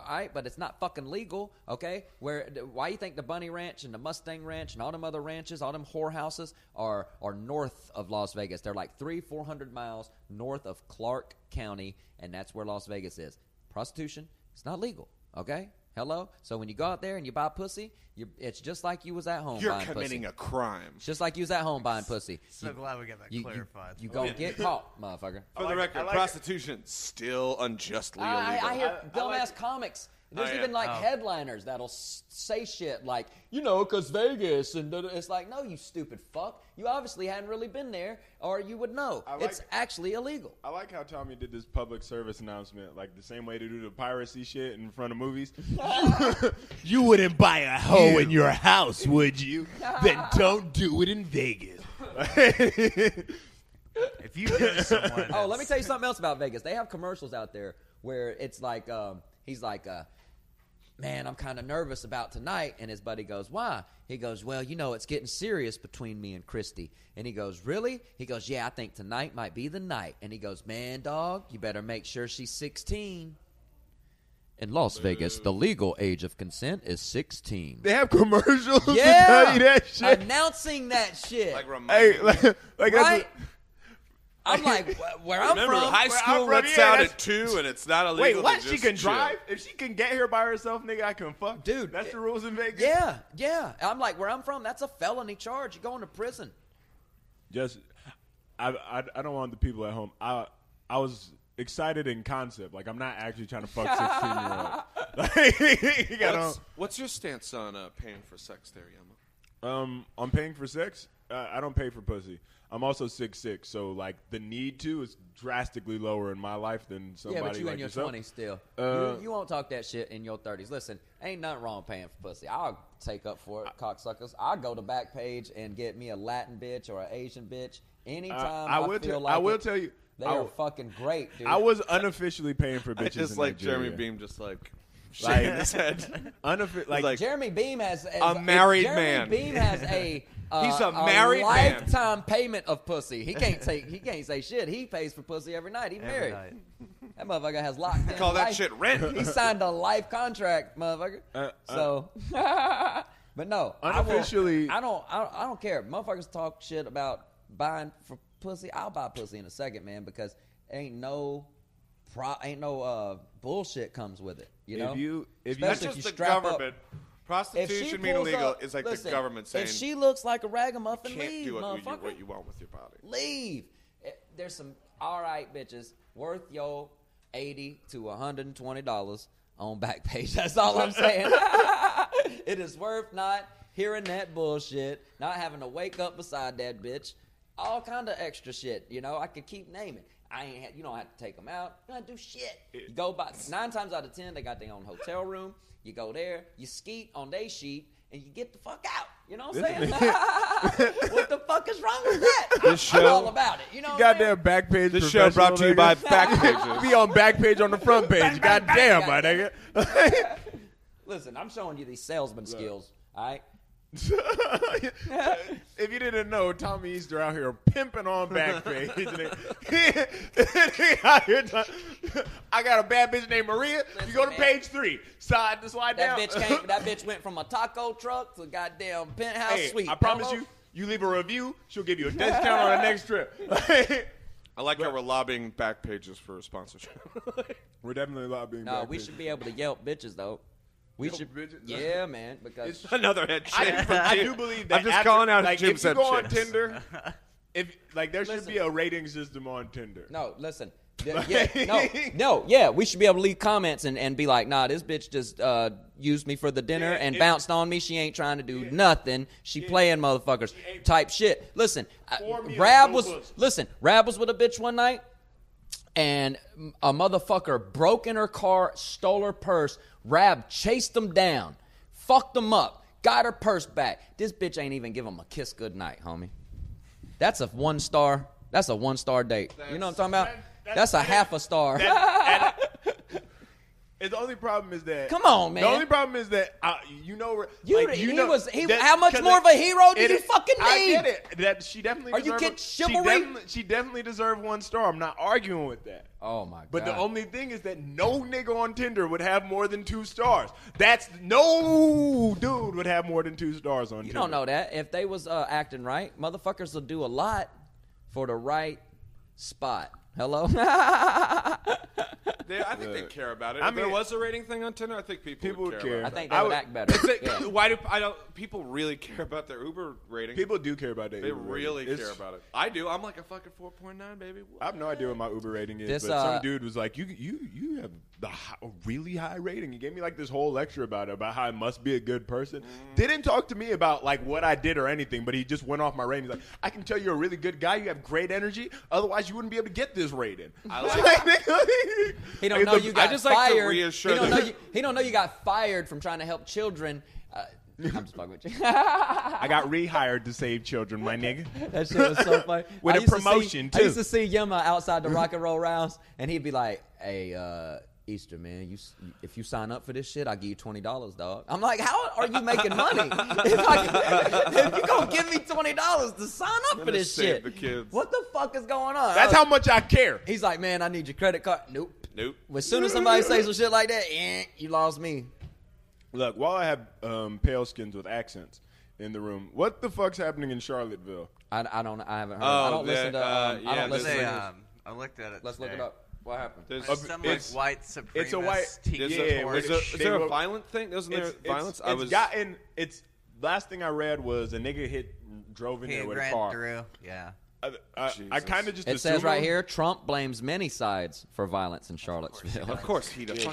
right, but it's not fucking legal, okay? Why you think the Bunny Ranch and the Mustang Ranch and all them other ranches, all them whorehouses are north of Las Vegas? They're like 300-400 miles north of Clark County, and that's where Las Vegas is. Prostitution, it's not legal, okay? Hello? So when you go out there and you buy pussy, it's just like you was at home You're buying committing pussy. a crime. It's just like you was at home buying pussy. So glad we got that clarified. You gonna get caught, motherfucker. For the record, prostitution still unjustly illegal. I hear dumbass comics. There's even headliners that'll say shit like, because Vegas, and it's like, no, you stupid fuck. You obviously hadn't really been there, or you would know. It's actually illegal. I like how Tommy did this public service announcement, like the same way to do the piracy shit in front of movies. You wouldn't buy a hoe in your house, would you? Then don't do it in Vegas. If you know someone, Oh, let me tell you something else about Vegas. They have commercials out there where it's like, he's like, man, I'm kind of nervous about tonight. And his buddy goes, why? He goes, well, it's getting serious between me and Christy. And he goes, really? He goes, yeah, I think tonight might be the night. And he goes, man, dog, you better make sure she's 16. In Las Vegas, the legal age of consent is 16. They have commercials to Yeah, tell you that shit. announcing that shit. Like, Hey, like that's right? I'm like, where I'm remember, from. high where school I'm from, lets yeah, out that's- at 2, and it's not illegal. Wait, to what? She just can chill. drive? If she can get here by herself, nigga, I can fuck. Dude, That's the rules in Vegas? Yeah. I'm like, where I'm from, that's a felony charge. You're going to prison. Just, I don't want the people at home. I was excited in concept. Like, I'm not actually trying to fuck 16-year-old. You got What's your stance on paying for sex there, Yama? I'm paying for sex. I don't pay for pussy. I'm also 6'6", so like the need to is drastically lower in my life than somebody Yeah, but you like in your yourself. 20s still. Uh, you won't talk that shit in your 30s. Listen, ain't nothing wrong with paying for pussy. I'll take up for it, cocksuckers. I'll go to Backpage and get me a Latin bitch or an Asian bitch anytime I feel like I will it. tell you, They are fucking great, dude. I was unofficially paying for bitches. I just in like Nigeria. Jeremy Beam just like shaking his head. Like Jeremy Beam has A married Jeremy man. Beam has a He's a married man. lifetime payment of pussy. He can't say shit. He pays for pussy every night. He married. night. That motherfucker has locked in. Call that life. shit rent. He signed a life contract, motherfucker. But no, Unofficially- I don't care. Motherfuckers talk shit about buying for pussy. I'll buy pussy in a second, man, because ain't no bullshit comes with it. You know, if you Especially That's if just you the strap up. government. If she Prostitution being pulls illegal up, is like listen, the government saying if she looks like a ragamuffin, you can't leave, do motherfucker. what you want with your body. Leave. There's some all right bitches worth your $80 to $120 on Backpage. That's all I'm saying. It is worth not hearing that bullshit, not having to wake up beside that bitch, all kind of extra shit. You know, I could keep naming. You don't have to take them out. You don't have to do shit. You go by 9 times out of 10, they got their own hotel room. You go there, you skeet on their sheet, and you get the fuck out. You know what I'm saying? What the fuck is wrong with that? I'm all about it. You know what I'm saying? goddamn Backpage. This show brought to you by Backpages. Backpages. Be on Backpage on the front page. Goddamn, my nigga. Listen, I'm showing you these salesman skills, all right? If you didn't know, Tommy Easter out here pimping on Backpage. I got a bad bitch named Maria. You go to page 3. Slide down. That bitch went from a taco truck to a goddamn penthouse suite. I promise you leave a review, she'll give you a discount on the next trip. I like how we're lobbying back pages for a sponsorship. We're definitely lobbying. No, we should be able to Yelp bitches though. We should, yeah, man. Because It's Another head shake. I do believe that. I'm just calling out like, Jim if you said go on shits. Tinder, there should be a rating system on Tinder. no, listen. We should be able to leave comments and be like, nah, this bitch just used me for the dinner and bounced on me. She ain't trying to do nothing. She playing motherfuckers type shit. Listen, Rab was with a bitch one night, and a motherfucker broke in her car, stole her purse. Rab chased them down, fucked them up, got her purse back. This bitch ain't even give him a kiss goodnight, homie. That's a 1-star. That's a 1-star date. You know what I'm talking about? That's a half a star. The only problem is that. Come on, man. The only problem is that how much more of a hero do you fucking need? I get it. That she definitely. Are you kidding? Chivalry? She definitely deserved 1 star. I'm not arguing with that. Oh my god. But the only thing is that no nigga on Tinder would have more than 2 stars. No dude would have more than 2 stars on Tinder. You don't know that. If they was acting right, motherfuckers will do a lot for the right spot. Hello? I think they care about it. I If there mean- was a rating thing on Tinder, I think people would care. I About think they would act better. it. Yeah. Why do people really care about their Uber rating? People do care about that. They Uber rating. really It's- care about it. I do. I'm like a fucking 4.9, baby. I have no idea what my Uber rating is, This, but some dude was like, "You have a really high rating." He gave me like this whole lecture about how I must be a good person. Didn't talk to me about like what I did or anything, but he just went off my rating. He's like, "I can tell you're a really good guy. You have great energy. Otherwise, you wouldn't be able to get this rating." He don't know you got I just like to fired. reassure He don't know you got fired from trying to help children. I'm just fucking with you. I got rehired to save children, my nigga. That shit was so funny. With I a used to promotion, I too. used to see Yuma outside the Rock and Roll Rouse, and he'd be like, "Hey, Easter, man, if you sign up for this shit, I'll give you $20, dog." I'm like, how are you making money? If you gonna give me $20 to sign up for this save shit, the kids. what the fuck is going on? That's how much I care. He's like, "Man, I need your credit card." Nope. Nope. As soon as somebody says some shit like that, you lost me. Look, while I have pale skins with accents in the room, what the fuck's happening in Charlottesville? I haven't heard. Oh, I don't listen to. I yeah, don't listen Say, to. I looked at it. Let's look today. it up. What happened? There's Some like It's- white supremacist it's a white- tiki yeah, torch. Is there a violent thing? Wasn't there violence? It's last thing I read was a nigga drove in He there with a ran car. through. Yeah. I kind of just It says assumed right here, Trump blames many sides for violence in Charlottesville. Of course he does.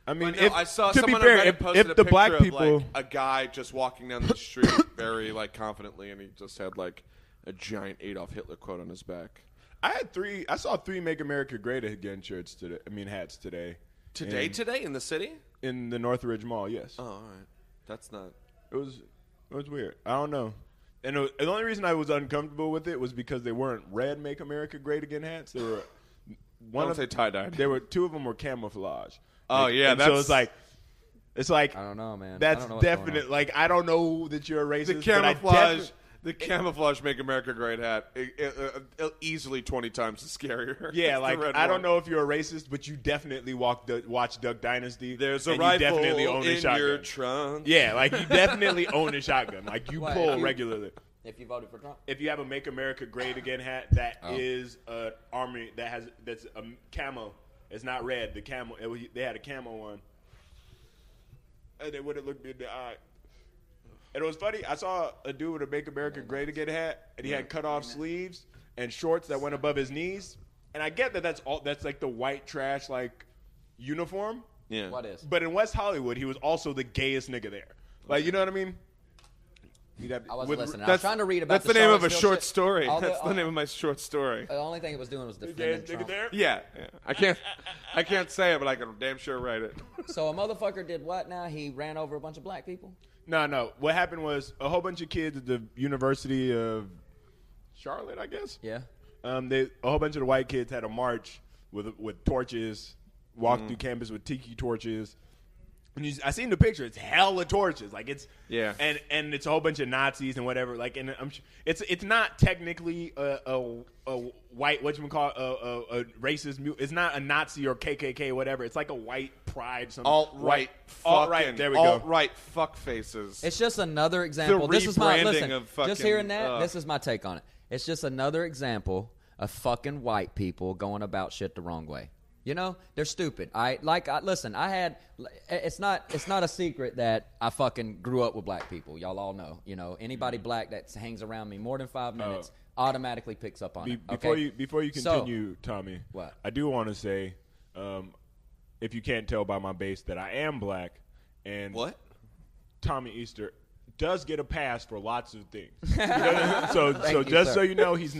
I mean, I saw to be someone fair, on Reddit posted if a the picture black of, people, like, a guy just walking down the street very like confidently, and he just had like a giant Adolf Hitler quote on his back. I saw 3 "Make America Great Again" shirts today. I mean, hats today. Today in the city? In the Northridge Mall, yes. Oh, all right. That's not. It was weird. I don't know. And the only reason I was uncomfortable with it was because they weren't red "Make America Great Again" hats. They were Don't say tie-dyed. There were 2 of them were camouflage. Oh, yeah, and so it's like I don't know, man. That's I don't know what's going on. definite. Like, I don't know that you're a racist. The camouflage "Make America Great" hat, easily 20 times scarier. Yeah, It's the like red I don't one. know if you're a racist, but you definitely watch Duck Dynasty. There's a and rifle you definitely own a in shotgun. your trunk. Yeah, like you definitely own a shotgun. Like you Why, pull if you- regularly. If you voted for Trump, If you have a "Make America Great Again" hat, that is an army that's a camo. It's not red. The camo. They had a camo one, and they would have looked me in the eye. And it was funny. I saw a dude with a "Make America Great Again" hat, and he had cut off sleeves and shorts that went above his knees. And I get that that's like the white trash like uniform. Yeah. what is? But in West Hollywood, he was also the gayest nigga there. Like, you know what I mean? I wasn't listening. I was That's trying to read about That's the name of a Charlottesville short shit. story. All That's the name of my short story. The only thing it was doing was The defending gayest nigga Trump. there? Yeah. I can't say it, but I can damn sure write it. So a motherfucker did what now? He ran over a bunch of black people? No. What happened was a whole bunch of kids at the University of Charlotte, I guess. Yeah. A whole bunch of the white kids had a march with torches, walked through campus with tiki torches, And I seen the picture. It's hella torches. Like it's Yeah. and it's a whole bunch of Nazis and whatever. Like and it's not technically a white a racist. It's not a Nazi or KKK whatever. It's like a white pride. Alt-right. There we go. Alt-right fuck faces. It's just another example. The This is my rebranding listen. of fucking, Just hearing that, this is my take on it. It's just another example of fucking white people going about shit the wrong way. You know, they're stupid. Listen. It's not a secret that I fucking grew up with black people. Y'all all know. You know, anybody black that hangs around me more than 5 minutes automatically picks up on it. Okay? Before you continue, Tommy, what? I do want to say, if you can't tell by my base, that I am black, and What? Tommy Easter does get a pass for lots of things. So you, just sir. so you know, he's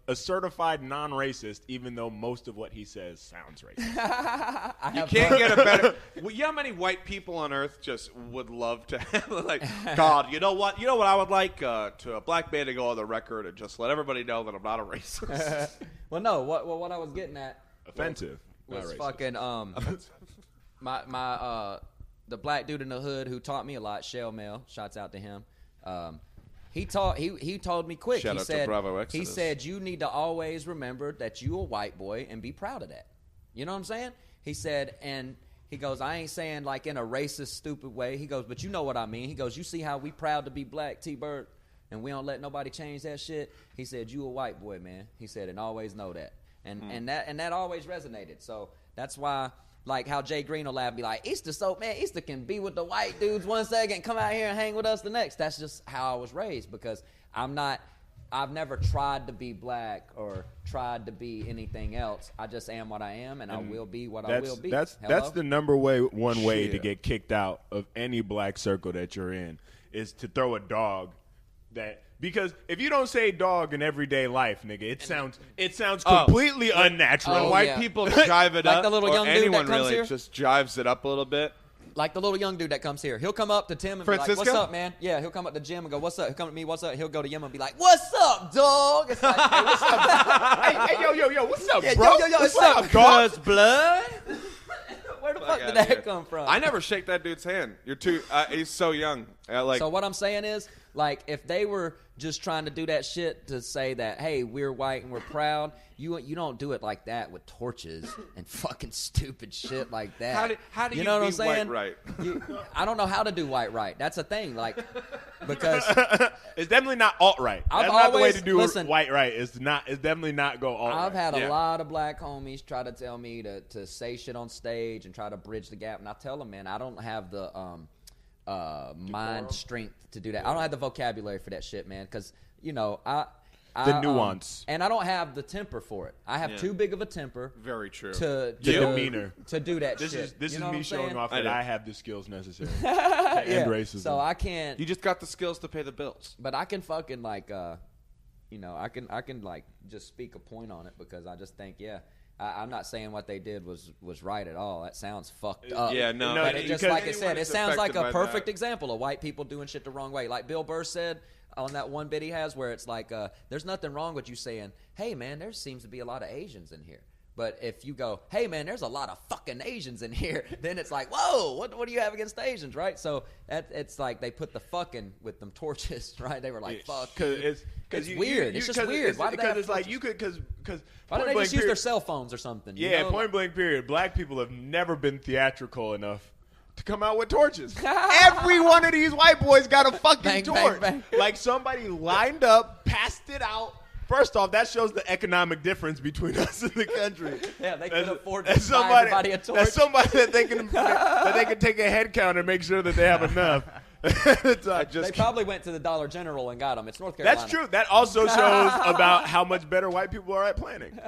a certified non-racist, even though most of what he says sounds racist. You can't get a better. Well, you know how many white people on Earth just would love to have, like, God, you know what? You know what I would like to a black man to go on the record and just let everybody know that I'm not a racist. Well, no. What I was getting at Offensive. was not racist. fucking my the black dude in the hood who taught me a lot, Shell Mail, shouts out to him. He told me quick. Shout he out to said, Bravo he Exodus. said you need to always remember that you a white boy and be proud of that. You know what I'm saying? He said, and he goes, I ain't saying like in a racist, stupid way. He goes, but you know what I mean. He goes, you see how we proud to be black, T-Bird, and we don't let nobody change that shit. He said, you a white boy, man. He said, and always know that. And that always resonated. So that's why. Like how Jay Green will laugh and be like, Easter Easter can be with the white dudes 1 second, come out here and hang with us the next. That's just how I was raised because I've never tried to be black or tried to be anything else. I just am what I am and I will be what I will be. That's the number one way to get kicked out of any black circle that you're in is to throw a dog because if you don't say dog in everyday life, nigga, it sounds completely unnatural. When white yeah. people jive it Like up, the little or young dude that anyone comes really here? just jives it up a little bit. Like the little young dude that comes here. He'll come up to Tim and be like, Francisco? what's up, man? Yeah, he'll come up to Jim and go, what's up? He'll come to me, what's up? He'll go to Yim and be like, what's up, dog? It's like, hey, what's up? hey, yo, what's up, Yeah, bro? yo, what's what's up, dog? cuz blood? Where the fuck did outta that here. come from? I never shake that dude's hand. You're too. He's so young. So what I'm saying is, like, if they were just trying to do that shit to say that, hey, we're white and we're proud, you don't do it like that with torches and fucking stupid shit like that. How do you know what be I'm saying? white right? I don't know how to do white right. That's a thing, like, because It's definitely not alt-right. I've That's not the way always- to do listen, white right. It's definitely not go alt-right. I've had a Yeah. lot of black homies try to tell me to say shit on stage and try to bridge the gap, and I tell them, man, I don't have the mind strength to do that. I don't have the vocabulary for that shit, man, because, you know, The nuance. and I don't have the temper for it. I have Yeah. too big of a temper Very true. to demeanor. to do that This shit. is this You is know what me I'm showing saying? off I that know. I have the skills necessary to Yeah. end racism. So I can't. You just got the skills to pay the bills. But I can fucking like, you know, I can like just speak a point on it because I just think, yeah, I'm not saying what they did was right at all. That sounds fucked up. Yeah, no. But it just because like I said, anyone it is sounds like affected a by perfect that. example of white people doing shit the wrong way. Like Bill Burr said on that one bit he has where it's like, there's nothing wrong with you saying, hey, man, there seems to be a lot of Asians in here. But if you go, hey, man, there's a lot of fucking Asians in here, then it's like, whoa, what do you have against Asians, right? So it's like they put the fucking with them torches, right? They were like, fuck. It's weird. It's just weird. Why did they have it's like torches? you could because Why don't they just use their cell phones or something? you Yeah, know? point blank period. Black people have never been theatrical enough to come out with torches. Every one of these white boys got a fucking Bang, torch. bang, Like somebody lined up, passed it out. First off, that shows the economic difference between us and the country. Yeah, they That's- could afford that's to buy everybody a torch. That's somebody that they can take a head count and make sure that they have enough. It's, They probably went to the Dollar General and got them. It's North Carolina. that's true. That also shows about how much better white people are at planning.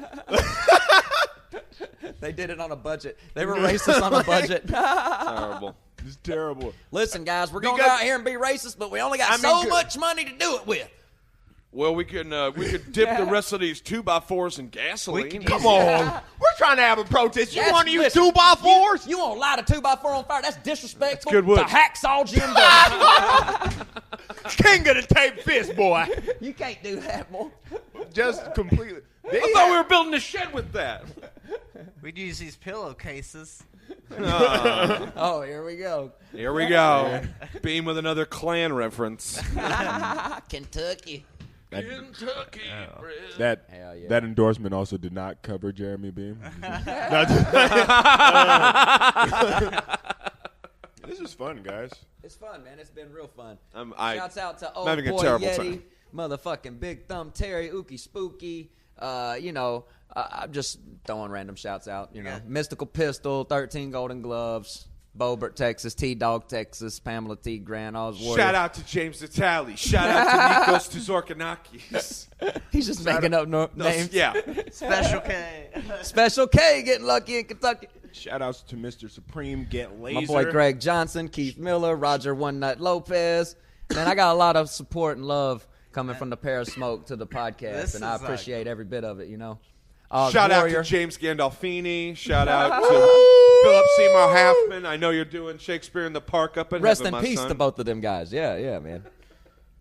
They did it on a budget. They were racist on a budget. Terrible. It's terrible. Listen, guys, we're going to Because- go out here and be racist, but we only got I mean, so good. much money to do it with. Well, we could dip the rest of these 2x4s in gasoline. Come on. We're trying to have a protest. You That's- want to use listen, 2x4s? You want to light a 2x4 on fire? That's disrespectful good wood. to Hacksaw Jim Duggan. King of the tape fist, boy. You can't do that, boy. Just completely. I thought we were building a shed with that. We'd use these pillowcases. Oh, here we go. Here we go. Beam with another Klan reference. Kentucky. That Hell yeah. that endorsement also did not cover Jeremy Beam. This is fun, guys. It's fun, man. It's been real fun. Shouts Shouts out to old having a boy terrible Yeti, time. motherfucking Big Thumb Terry, Ookie Spooky. I'm just throwing random shouts out. You know, Mystical Pistol, 13 Golden Gloves, Bobert, Texas, T-Dog, Texas, Pamela T. Grant, Oz Warrior. Shout out to James Vitale. Shout out to Nikos Tuzorkanakis. He's just making up names. Yeah. Special K. Special K getting lucky in Kentucky. Shout outs to Mr. Supreme, Get Laser. My boy Greg Johnson, Keith Miller, Roger One Nut Lopez. Man, I got a lot of support and love coming from the Pair of Smoke to the podcast, and I appreciate every bit of it, you know. Shout Warrior. out to James Gandolfini. Shout out to Philip Seymour Halfman. I know you're doing Shakespeare in the Park up in Rest heaven, in my peace son. to both of them guys. Yeah, man.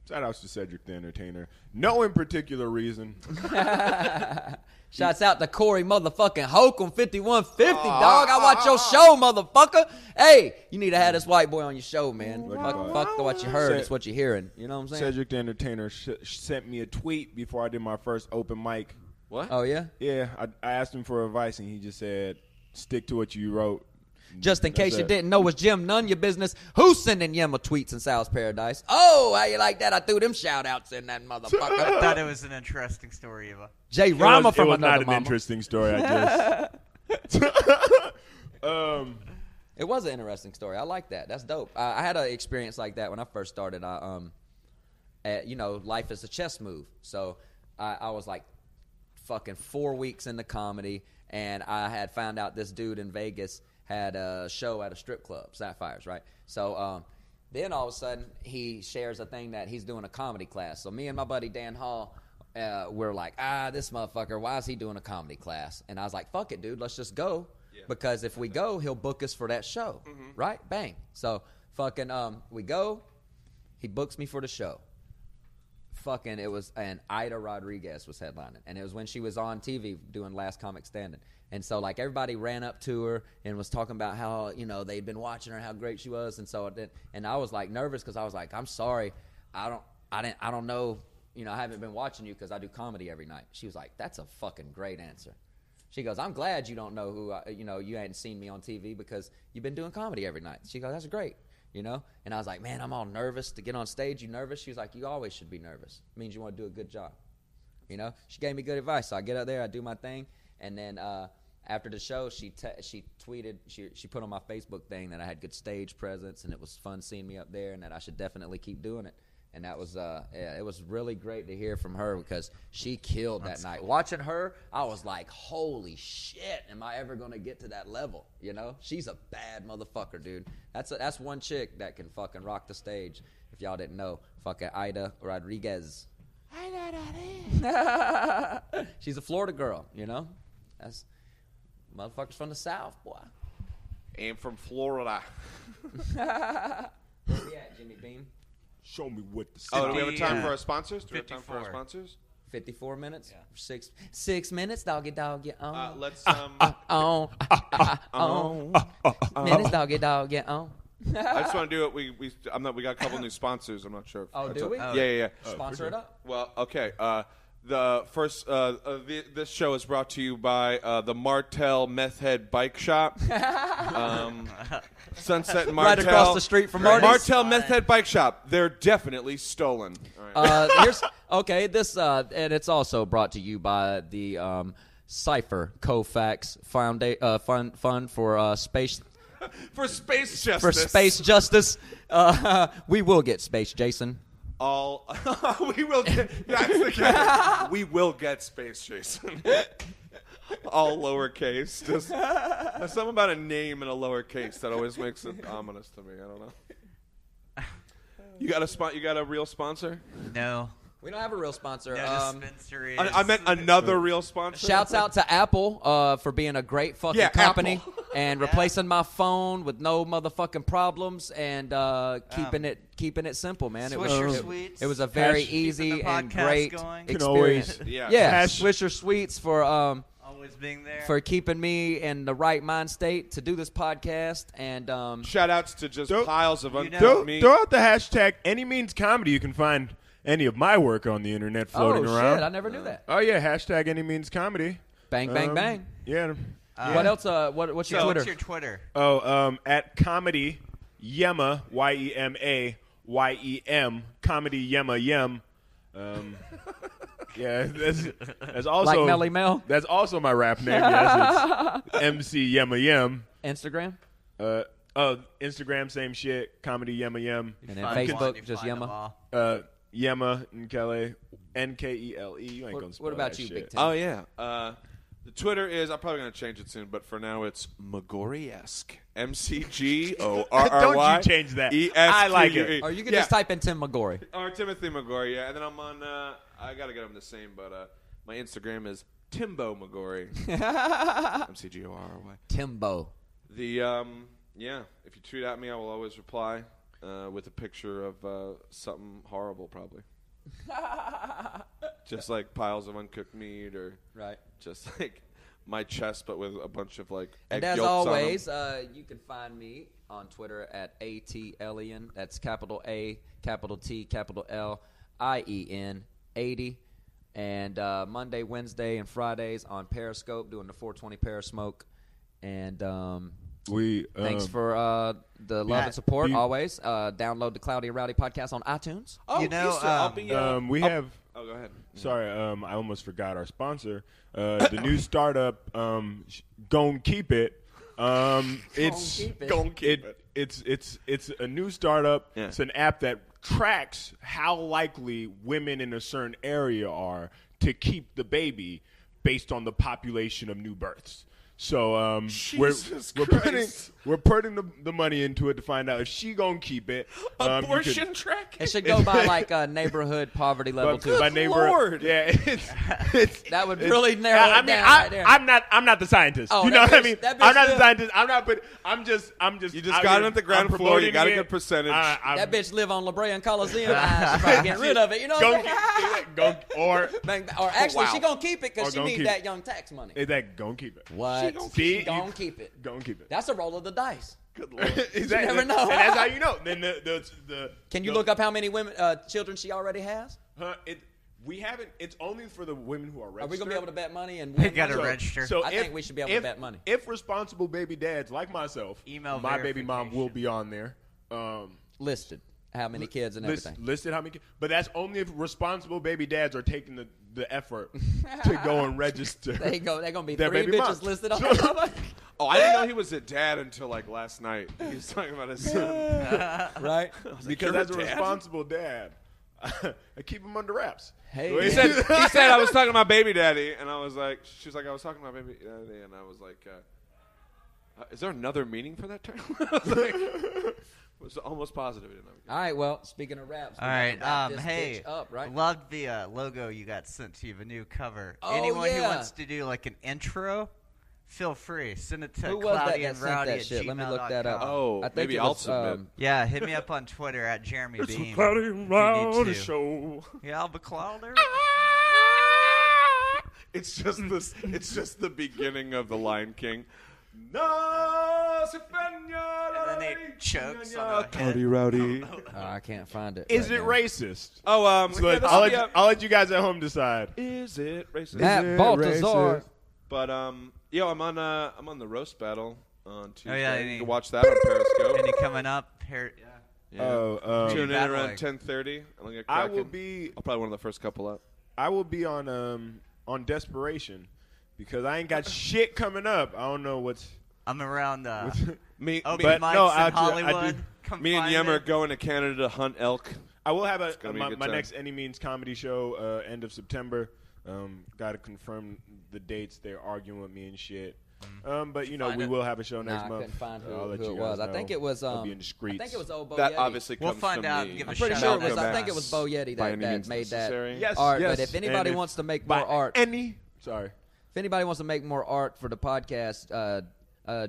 Shout outs to Cedric the Entertainer. No in particular reason. Shouts out to Corey motherfucking Hoke on 5150, dog. I watch your show, motherfucker. Hey, you need to have this white boy on your show, man. Fuck what you heard. It's what you're hearing. You know what I'm saying? Cedric the Entertainer sent me a tweet before I did my first open mic. What? Oh, yeah? Yeah, I asked him for advice, and he just said, stick to what you wrote. Just in case That's you it. didn't know, it's Jim None your business. Who's sending Yema tweets in Sal's Paradise? Oh, how you like that? I threw them shout-outs in that I motherfucker. thought it was an interesting story, Eva. Jay Rama It from was Another not an Mama. interesting story, I guess. It was an interesting story. I like that. That's dope. I had an experience like that when I first started. Life is a chess move. So I was like fucking 4 weeks into comedy, and I had found out this dude in Vegas had a show at a strip club, Sapphires, right? So then all of a sudden he shares a thing that he's doing a comedy class. So me and my buddy Dan Hall, we're like, this motherfucker, why is he doing a comedy class? And I was like, fuck it, dude, let's just go. Yeah. Because if we go, he'll book us for that show, right? Bang. So fucking we go, he books me for the show. Fucking it was, and Ida Rodriguez was headlining, and it was when she was on TV doing Last Comic Standing. And so like everybody ran up to her and was talking about how, you know, they'd been watching her, how great she was. And so and I was like nervous because I was like, I'm sorry, I don't know, you know, I haven't been watching you because I do comedy every night. She was like, that's a fucking great answer. She goes, I'm glad you don't know who you hadn't seen me on TV because you've been doing comedy every night. She goes, that's great. You know? And I was like, man, I'm all nervous to get on stage. You nervous? She was like, you always should be nervous. It means you want to do a good job. You know? She gave me good advice. So I get up there, I do my thing, and then after the show, she tweeted, she put on my Facebook thing that I had good stage presence and it was fun seeing me up there and that I should definitely keep doing it. And that was, it was really great to hear from her because she killed that night. Cool. Watching her, I was like, holy shit, am I ever going to get to that level? You know? She's a bad motherfucker, dude. That's one chick that can fucking rock the stage. If y'all didn't know, fucking Ida Rodriguez. She's a Florida girl, you know? That's motherfuckers from the South, boy. And from Florida. Where we at, Jimmy Beam? Show me what the Oh, do we have a time for our sponsors? Do we have time for our 54. sponsors? 54 minutes? Yeah. 6 minutes, doggy dog, get on. Let's On. Minutes, doggy dog, get on. I just want to do it. We got a couple new sponsors. I'm not sure. Oh, do we? Yeah. Sponsor it up. Well, okay. The first this show is brought to you by the Martel Meth Head Bike Shop. Sunset and Martel. Right across the street from Marty's. Martel Meth Head Bike Shop. They're definitely stolen. All right. This and it's also brought to you by the Cypher Kofax Fund for Space. For space justice. For space justice. We will get space, Jason. We will get. That's the guy. We will get space, Jason. All lowercase. Just there's something about a name in a lowercase that always makes it ominous to me. I don't know. You got a real sponsor? No. We don't have a real sponsor. No dispensaries. I meant another real sponsor. Shouts out to Apple for being a great fucking company Apple. and replacing my phone with no motherfucking problems and keeping it simple, man. Swisher Sweets. It was a very Keeping easy the and podcast great going. experience. Yeah. Yeah, Swisher Sweets for Always being there. for keeping me in the right mind state to do this podcast. And Shout outs to just Throw- piles of uncooked Throw meat. out the hashtag Any Means Comedy. You can find any of my work on the internet floating around. shit, I never knew that. Oh yeah, hashtag Any Means Comedy. Bang, bang, bang. Yeah. What else? What's your Twitter? What's your Twitter? Oh, at Comedy Yema, YEMA, Comedy Yema Yem. Yeah, that's also Like Melly Mel? That's also my rap name. Yes, it's MC Yema Yem. Instagram? Instagram, same shit. Comedy Yema Yem. And then Find Facebook, one, you just find them Yema. all. Yema Nkele, Nkele. You ain't gonna spell What about that you, shit. Big Tim? Oh yeah. The Twitter is. I'm probably gonna change it soon, but for now it's Magori-esque. MCGORRY. Don't you change that. I like it. Or you can just type in Tim McGorry. Or Timothy McGorry, yeah. And then I'm on. I gotta get them the same, but my Instagram is Timbo McGorry. MCGORRY. Timbo. The yeah. If you tweet at me, I will always reply with a picture of something horrible, probably. Just like piles of uncooked meat, or Right. just like my chest, but with a bunch of like egg And as yolks on 'em. always, you can find me on Twitter at ATLien. That's capital A, capital T, capital L, IEN 80. And Monday, Wednesday, and Fridays on Periscope doing the 420 Perismoke. And thanks for the love and support always. Download the Cloudy and Rowdy Podcast on iTunes. Oh, You know, Easter, I'll be, We have. Oh, go ahead. Sorry, I almost forgot our sponsor. The new startup, Gon' Keep It. It's Gon' Keep It. It's a new startup. Yeah. It's an app that tracks how likely women in a certain area are to keep the baby based on the population of new births. So Jesus we're Christ. putting the money into it to find out if she gonna keep it. Abortion track. It should go by like neighborhood poverty level too. By neighbor, Lord. yeah, it's That would really narrow it down right there. I'm not the scientist. Oh, you know that what I bitch- mean? that bitch I'm not the live- scientist. I'm just. You just out got here. it at the ground I'm floor. You promoting got a it. good percentage. That bitch live on La Brea and Coliseum. I should probably get rid of it. You know what I'm Go or saying? Or actually, Wow. she gonna keep it Or because she gonna need keep that it. young tax money. is that gonna keep it? What? See, She gonna keep it. Gonna keep it. That's a roll of the dice. Good Lord. Exactly. You never know. And that's how you know. Then the Can you look up how many women, children she already has? We haven't. It's only for the women who are registered. Are we gonna be able to bet money and We win gotta money? register. So I think we should be able to bet money. If responsible baby dads like myself, Email my baby mom verification. will be on there. Listed how many kids and everything. Listed how many kids. But that's only if responsible baby dads are taking the effort to go and register. They're gonna be Their three baby bitches moms. listed on. Oh, I didn't know he was a dad until like last night. He was talking about his son. Right? Because "You're a as a dad?" responsible dad, I keep him under wraps. Hey, So He said I was talking about baby daddy, and I was like, she was like, I was talking about baby daddy, and I was like, is there another meaning for that term? I was like, was almost positive. You know. all right. Well, speaking of raps, we All right. gotta wrap this Hey, bitch up, right? loved the logo you got sent to you, the new cover. Oh, Anyone who yeah. wants to do like an intro, feel free. Send it to Who was that Cloudy that and sent Rowdy that shit? Let me look that up. Oh, I think maybe it I'll was, submit. Yeah, hit me up on Twitter at Jeremy Beam. It's a Cloudy and if you need Rowdy to. show. Yeah, I'll be Clouder. It's just the beginning of the Lion King. No, And then they chokes on a head. Rowdy. I can't find it. Is right it now. racist? Oh, So I'll let you guys at home decide. Is it racist? Matt Baltazar. racist? But I'm on the roast battle on Tuesday. Oh, yeah, you any- can watch that on Periscope. Any coming up? Here, yeah. Yeah. Oh, Tune in Battling. around 10:30. I will be I'll probably one of the first couple up. on desperation because I ain't got shit coming up. I don't know what's. I'm around Me, open but mics no, in I do- Hollywood. Come me and find Yem me. are going to Canada to hunt elk. I will have gonna be a good my time. next Any Means comedy show end of September. Got to confirm the dates. They're arguing with me and shit. But you know Find we it. will have a show Nah, next I month. couldn't find I'll let who you it guys was. I know. think it was. I'll be in the I streets. think it was Bo That Yeti. obviously We'll comes find from out me. and give a I'm pretty shout sure out it was. to I think it Max. was Bo Yeti By that, any that means made necessary. that Yes, art. yes. But if And anybody if- wants to make by more art, sorry. if anybody wants to make more art for the podcast,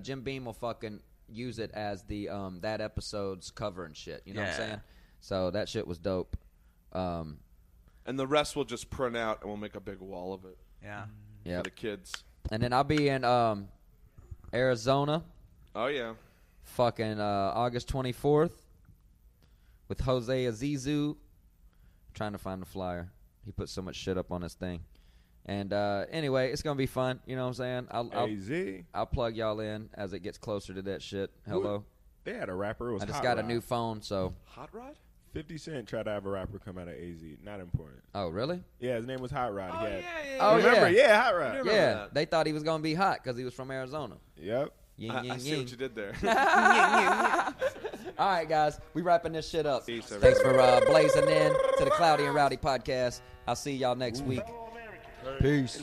Jim Beam will fucking use it as the that episode's cover and shit. You know what I'm Yeah. saying? So that shit was dope. And the rest will just print out, and we'll make a big wall of it Yeah. Yeah. for the kids. And then I'll be in Arizona. Oh yeah. Fucking August 24th with Jose Azizu. Trying to find the flyer. He put so much shit up on this thing. And anyway, it's going to be fun. You know what I'm saying? I'll plug y'all in as it gets closer to that shit. Hello. They had a rapper. It was I just Hot got Rod. a new phone, so. Hot Rod? 50 Cent tried to have a rapper come out of AZ. Not important. Oh, really? Yeah, his name was Hot Rod. Oh, He had, yeah. Oh, remember? yeah. Yeah, Hot Rod. Yeah, that. they thought he was going to be hot because he was from Arizona. Yep. Ying, I ying, see ying. what you did there. All right, guys, we wrapping this shit up. Peace, Thanks for blazing in to the Cloudy and Rowdy podcast. I'll see y'all next week. Peace.